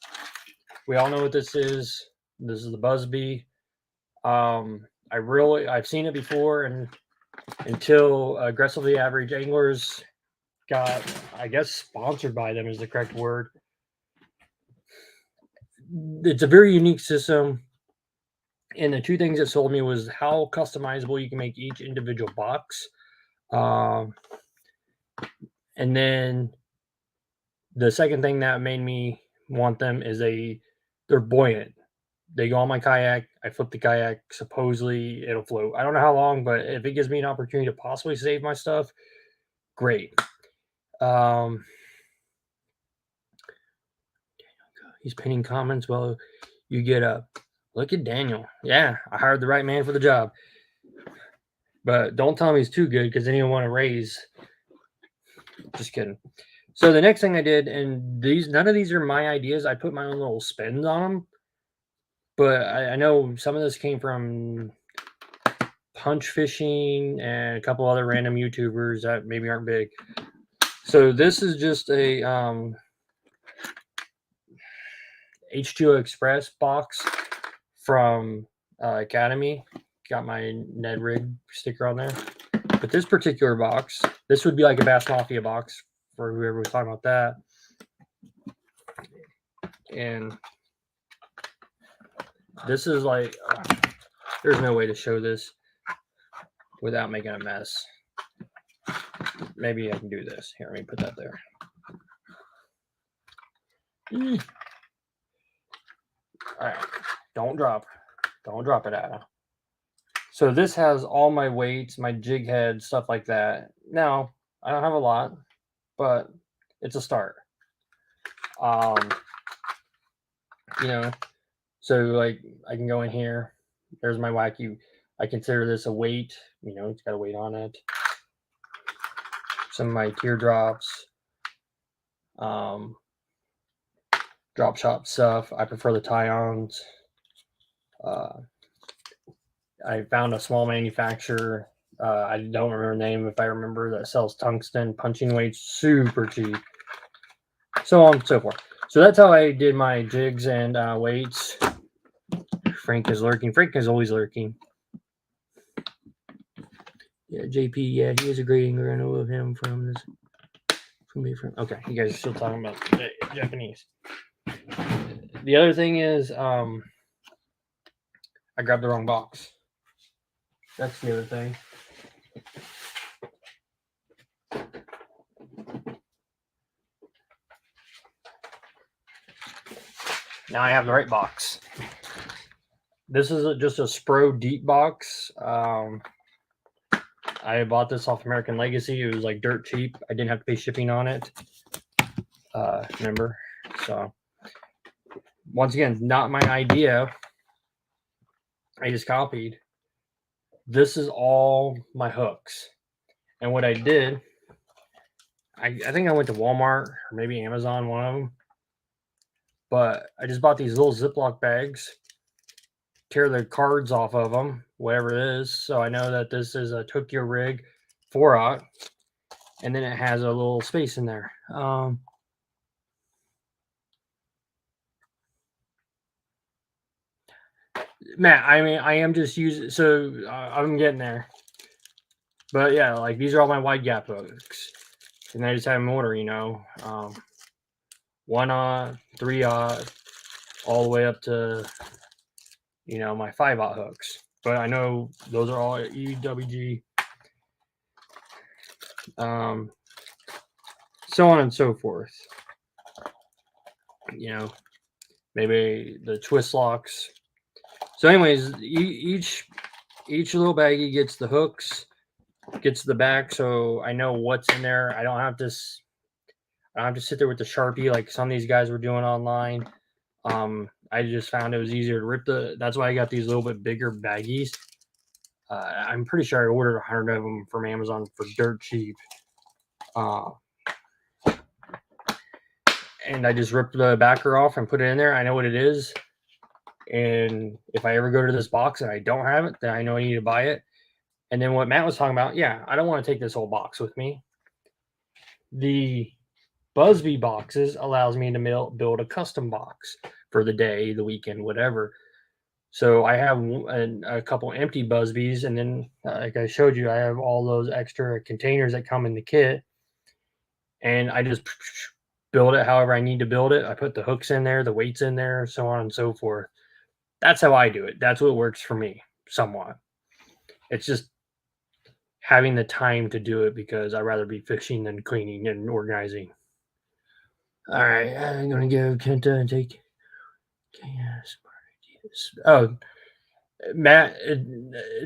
we all know what this is. This is the Buzzbee. I've seen it before, and until Aggressively Average Anglers got, I guess, sponsored by them is the correct word. It's a very unique system, and the two things that sold me was how customizable you can make each individual box, and then the second thing that made me want them is they're buoyant. They go on my kayak. I flip the kayak. Supposedly it'll float. I don't know how long, but if it gives me an opportunity to possibly save my stuff, great. He's pinning comments while you get up. Look at Daniel. Yeah, I hired the right man for the job. But don't tell him he's too good, because then he'll want to raise. Just kidding. So the next thing I did, and none of these are my ideas. I put my own little spins on them. But I know some of this came from Punch Fishing and a couple other random YouTubers that maybe aren't big. So this is just a H2O Express box from Academy. Got my Ned Rig sticker on there. But this particular box, this would be like a Bass Mafia box for whoever was talking about that. And this is like, there's no way to show this without making a mess. Maybe I can do this. Here, let me put that there. All right, don't drop it, Anna. So this has all my weights, my jig head, stuff like that. Now, I don't have a lot, but it's a start. You know, so like I can go in here. There's my wacky. I consider this a weight. You know, it's got a weight on it. Some of my teardrops. Drop shop stuff. I prefer the tie-ons. I found a small manufacturer. I don't remember the name. If I remember, that sells tungsten punching weights, super cheap. So on and so forth. So that's how I did my jigs and weights. Frank is lurking. Frank is always lurking. Yeah, JP. Yeah, he is a great angler. I know of him from this. Okay, you guys are still talking about Japanese. The other thing is, I grabbed the wrong box. That's the other thing. Now I have the right box. This is just a Spro Deep box. I bought this off American Legacy. It was like dirt cheap. I didn't have to pay shipping on it. Remember? So, once again, not my idea. I just copied. This is all my hooks. And what I did, I think I went to Walmart or maybe Amazon, one of them. But I just bought these little Ziploc bags, tear the cards off of them, whatever it is. So I know that this is a Tokyo Rig 4-aught. And then it has a little space in there. Matt, I mean, I am just using, so I'm getting there. But yeah, like these are all my wide gap hooks. And I just have them order, 1-aught, 3-aught, all the way up to, my 5-aught hooks. But I know those are all EWG. So on and so forth. Maybe the twist locks. So anyways, each little baggie gets the hooks, gets the back, so I know what's in there. I don't have to sit there with the Sharpie like some of these guys were doing online. I just found it was easier to rip that's why I got these little bit bigger baggies. I'm pretty sure I ordered 100 of them from Amazon for dirt cheap. And I just ripped the backer off and put it in there. I know what it is. And if I ever go to this box and I don't have it, then I know I need to buy it. And then what Matt was talking about, yeah, I don't want to take this whole box with me. The Busby boxes allows me to build a custom box for the day, the weekend, whatever. So I have a couple empty Busbys, and then like I showed you, I have all those extra containers that come in the kit. And I just build it however I need to build it. I put the hooks in there, the weights in there, so on and so forth. That's how I do it. That's what works for me, somewhat. It's just having the time to do it because I'd rather be fishing than cleaning and organizing. All right, I'm going to go Kenta and take Oh, Matt,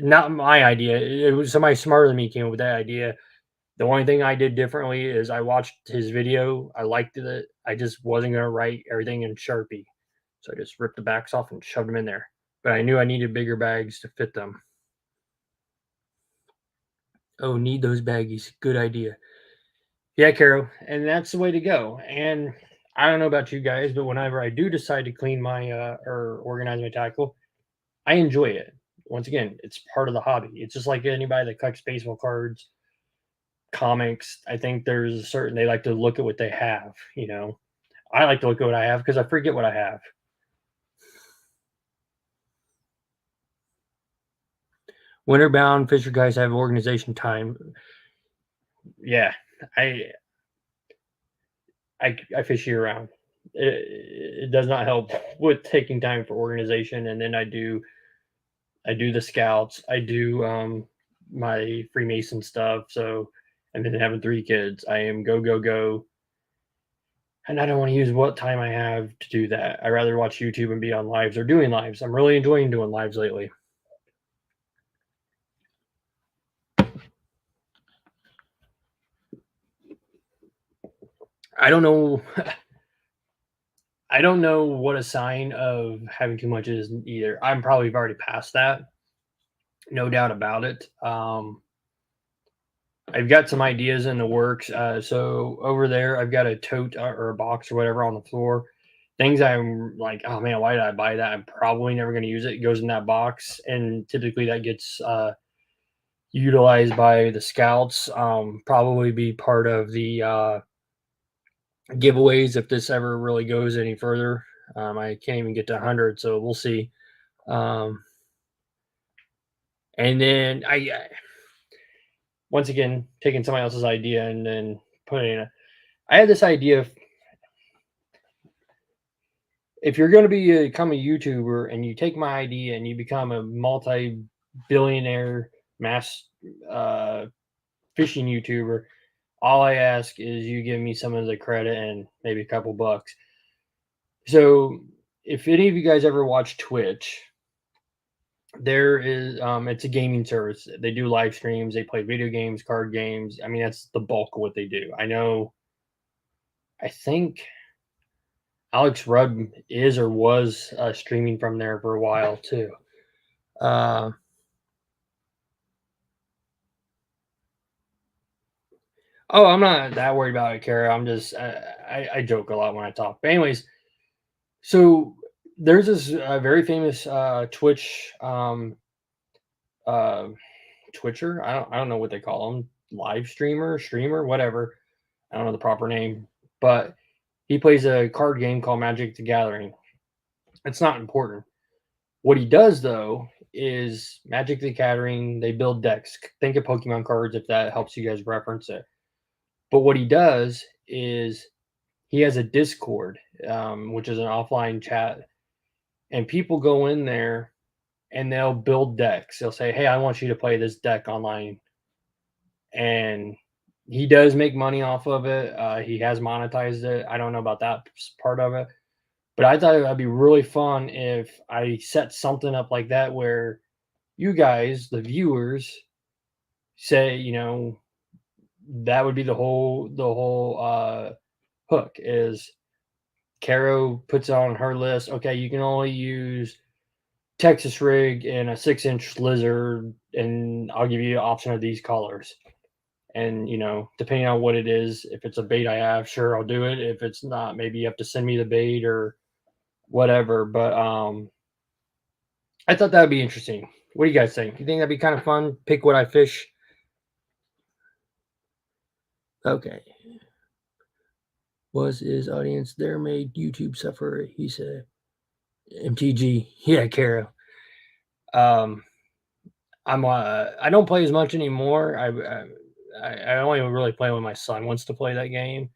not my idea. It was somebody smarter than me came up with that idea. The only thing I did differently is I watched his video. I liked it. I just wasn't going to write everything in Sharpie. So I just ripped the backs off and shoved them in there. But I knew I needed bigger bags to fit them. Oh, need those baggies. Good idea. Yeah, Carol. And that's the way to go. And I don't know about you guys, but whenever I do decide to clean my or organize my tackle, I enjoy it. Once again, it's part of the hobby. It's just like anybody that collects baseball cards, comics. I think there's they like to look at what they have, I like to look at what I have because I forget what I have. Winterbound Fisher guys have organization time. Yeah, I fish year round. It does not help with taking time for organization, and then I do the scouts. I do my Freemason stuff. So, and then having 3 kids, I am go, and I don't want to use what time I have to do that. I rather watch YouTube and be on lives or doing lives. I'm really enjoying doing lives lately. I don't know. I don't know what a sign of having too much is either. I'm probably already past that, no doubt about it. I've got some ideas in the works. So over there, I've got a tote or a box or whatever on the floor. Things I'm like, oh man, why did I buy that? I'm probably never going to use it. It goes in that box, and typically that gets utilized by the scouts. Probably be part of the giveaways if this ever really goes any further. I can't even get to 100, so we'll see. Um, and then once again, taking somebody else's idea and then putting it. I had this idea if you're going to become a YouTuber and you take my idea and you become a multi-billionaire mass uh, fishing YouTuber, all I ask is you give me some of the credit and maybe a couple bucks. So, if any of you guys ever watch Twitch, there is it's a gaming service. They do live streams. They play video games, card games. I mean, that's the bulk of what they do. I know. I think Alex Rudd is or was streaming from there for a while too. Uh, oh, I'm not that worried about it, Kara. I'm just I joke a lot when I talk. But anyways, so there's this very famous Twitch uh, Twitcher. I don't know what they call them, live streamer, whatever. I don't know the proper name, but he plays a card game called Magic the Gathering. It's not important. What he does though is Magic the Gathering. They build decks. Think of Pokemon cards if that helps you guys reference it. But what he does is he has a Discord, which is an offline chat, and people go in there and they'll build decks. They'll say, "Hey, I want you to play this deck online," and he does make money off of it. He has monetized it. I don't know about that part of it, but I thought it would be really fun if I set something up like that where you guys, the viewers, say, that would be the whole hook is Caro puts on her list. Okay, you can only use Texas rig and a 6-inch lizard, and I'll give you an option of these colors. And depending on what it is, if it's a bait I have, sure I'll do it. If it's not, maybe you have to send me the bait or whatever. But I thought that would be interesting. What do you guys think? You think that'd be kind of fun? Pick what I fish. Okay. Was his audience there made YouTube suffer? He said. MTG. Yeah, Caro. Um, I don't play as much anymore. I only really play when my son wants to play that game.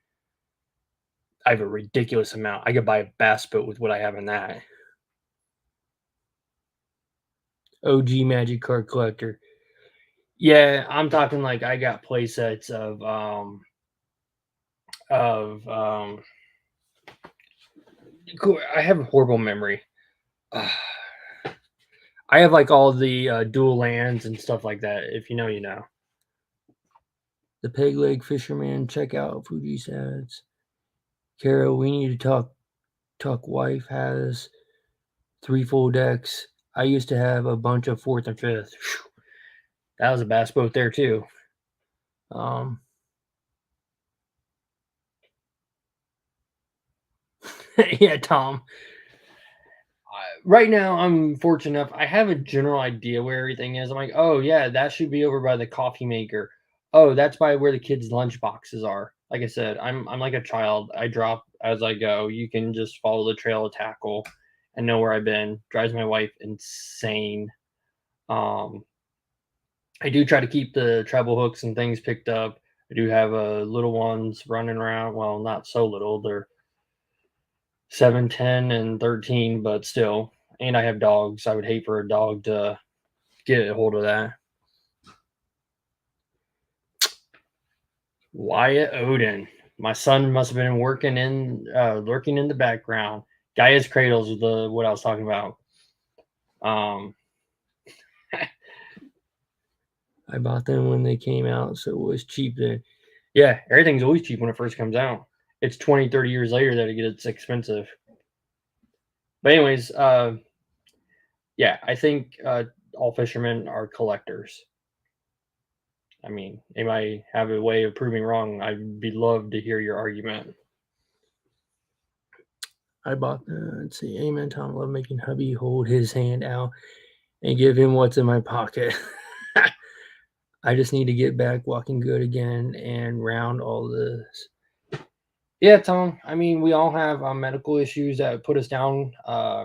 I have a ridiculous amount. I could buy a bass boat with what I have in that. OG Magic card collector. Yeah, I'm talking like I got play sets of I have a horrible memory. I have like all the dual lands and stuff like that. If you know, you know. The Peg Leg Fisherman. Check out Fuji's ads. Carol, we need to talk. Wife has 3 full decks. I used to have a bunch of 4th and 5th. Whew. That was a bass boat there too. Yeah, Tom. Right now, I'm fortunate enough. I have a general idea where everything is. I'm like, oh yeah, that should be over by the coffee maker. Oh, that's by where the kids' lunch boxes are. Like I said, I'm like a child. I drop as I go. You can just follow the trail of tackle and know where I've been. Drives my wife insane. Um, I do try to keep the treble hooks and things picked up. I do have little ones running around. Well, not so little. They're 7, 10, and 13, but still. And I have dogs. I would hate for a dog to get a hold of that. Wyatt Odin. My son must have been lurking in the background. Gaia's Cradles is what I was talking about. I bought them when they came out, so it was cheap then. Yeah, everything's always cheap when it first comes out. it's 20, 30 years later that it gets expensive. But anyways, yeah, I think all fishermen are collectors. I mean, they might have a way of proving wrong. I'd be love to hear your argument. I bought let's see, Amen Tom, love making hubby hold his hand out and give him what's in my pocket. I just need to get back walking good again and round all this. Yeah, Tom. I mean, we all have medical issues that put us down. I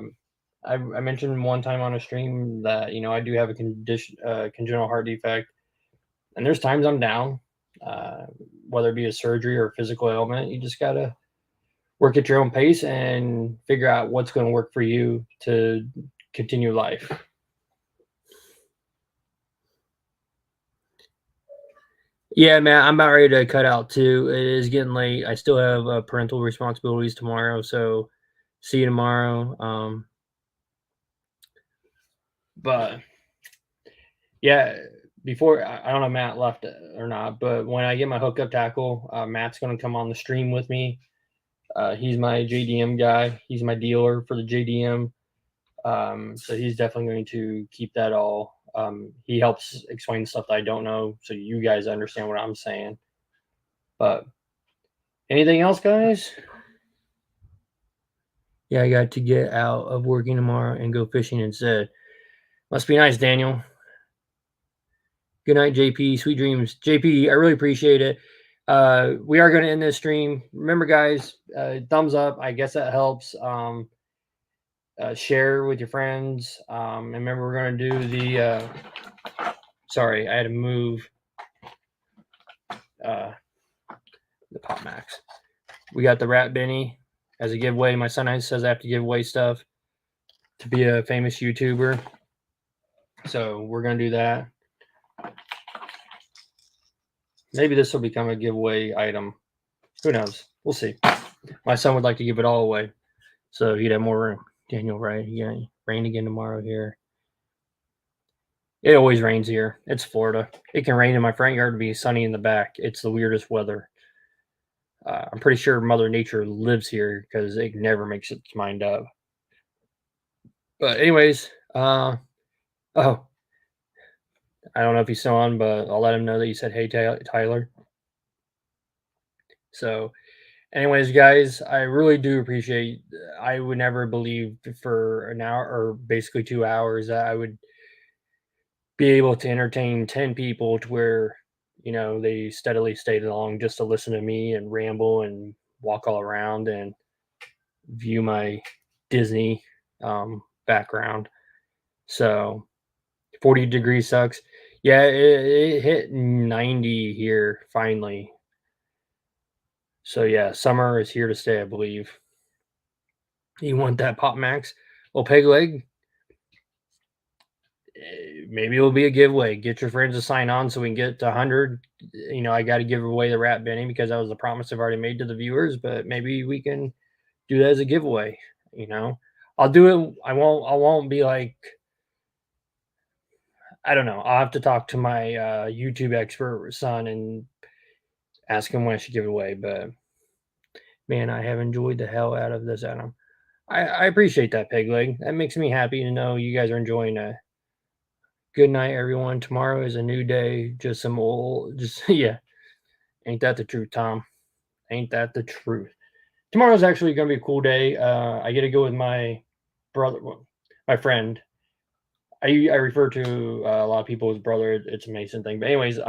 mentioned one time on a stream that I do have a congenital heart defect, and there's times I'm down, uh, whether it be a surgery or a physical ailment. You just gotta work at your own pace and figure out what's going to work for you to continue life. Yeah, man, I'm about ready to cut out too. It is getting late. I still have parental responsibilities tomorrow, so see you tomorrow. But yeah, before I don't know if Matt left or not, but when I get my hookup tackle, Matt's going to come on the stream with me. He's my JDM guy. He's my dealer for the JDM. So he's definitely going to keep that all. He helps explain stuff that I don't know, so you guys understand what I'm saying. But anything else, guys? Yeah, I got to get out of working tomorrow and go fishing instead. Must be nice, Daniel. Good night, JP. Sweet dreams. JP, I really appreciate it. We are going to end this stream. Remember, guys, thumbs up. I guess that helps. Share with your friends. And remember, we're going to do the. Sorry, I had to move the Pop Max. We got the Rat Benny as a giveaway. My son says I have to give away stuff to be a famous YouTuber. So we're going to do that. Maybe this will become a giveaway item. Who knows? We'll see. My son would like to give it all away, so he'd have more room. Daniel, right? Yeah, rain again tomorrow here. It always rains here. It's Florida. It can rain in my front yard and be sunny in the back. It's the weirdest weather. I'm pretty sure Mother Nature lives here because it never makes its mind up. But anyways, oh, I don't know if he's still on, but I'll let him know that you said, hey, Tyler. So anyways, guys, I really do appreciate. I would never believe for an hour or basically 2 hours that I would be able to entertain 10 people to where they steadily stayed along just to listen to me and ramble and walk all around and view my Disney background. So 40 degrees sucks. Yeah, it hit 90 here finally. So yeah, summer is here to stay, I believe. You want that Pop Max? Well, Peg Leg, maybe it'll be a giveaway. Get your friends to sign on so we can get to 100. I got to give away the Rat Benny because that was the promise I've already made to the viewers. But maybe we can do that as a giveaway. I'll do it. I won't be like. I don't know. I'll have to talk to my YouTube expert son and ask him when I should give it away. But man, I have enjoyed the hell out of this, Adam. I appreciate that, Peg Leg. That makes me happy to know you guys are enjoying it. Good night, everyone. Tomorrow is a new day. Just yeah. Ain't that the truth, Tom? Ain't that the truth? Tomorrow's actually going to be a cool day. I get to go with my brother, my friend. I refer to a lot of people as brother. It's a Mason thing. But anyways,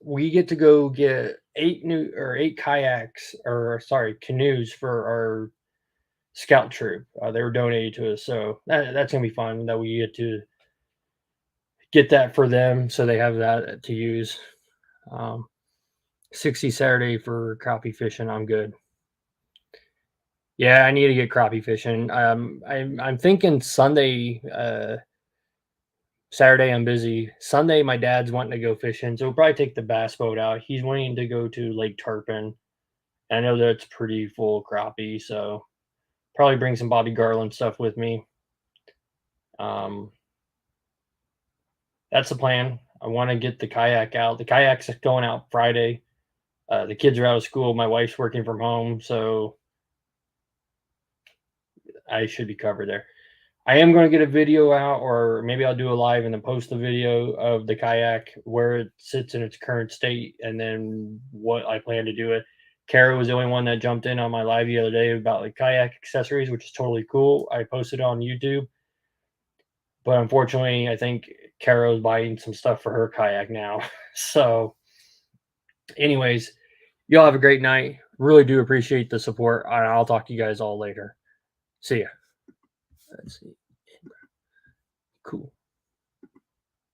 we get to go get 8 kayaks canoes for our scout troop. They were donated to us, so that's gonna be fun. That we get to get that for them, so they have that to use. 60 Saturday for crappie fishing. I'm good. Yeah, I need to get crappie fishing. I'm thinking Sunday. Saturday I'm busy. Sunday my dad's wanting to go fishing, so we'll probably take the bass boat out. He's wanting to go to Lake Turpin. I know that's pretty full of crappie, so probably bring some Bobby Garland stuff with me. That's the plan. I want to get the kayak out. The kayak's going out Friday. The kids are out of school. My wife's working from home, so I should be covered there. I am going to get a video out, or maybe I'll do a live and then post a video of the kayak where it sits in its current state, and then what I plan to do it. Kara was the only one that jumped in on my live the other day about like kayak accessories, which is totally cool. I posted it on YouTube, but unfortunately, I think Kara's buying some stuff for her kayak now. So, anyways, y'all have a great night. Really do appreciate the support, and I'll talk to you guys all later. See ya. Let's see. Cool.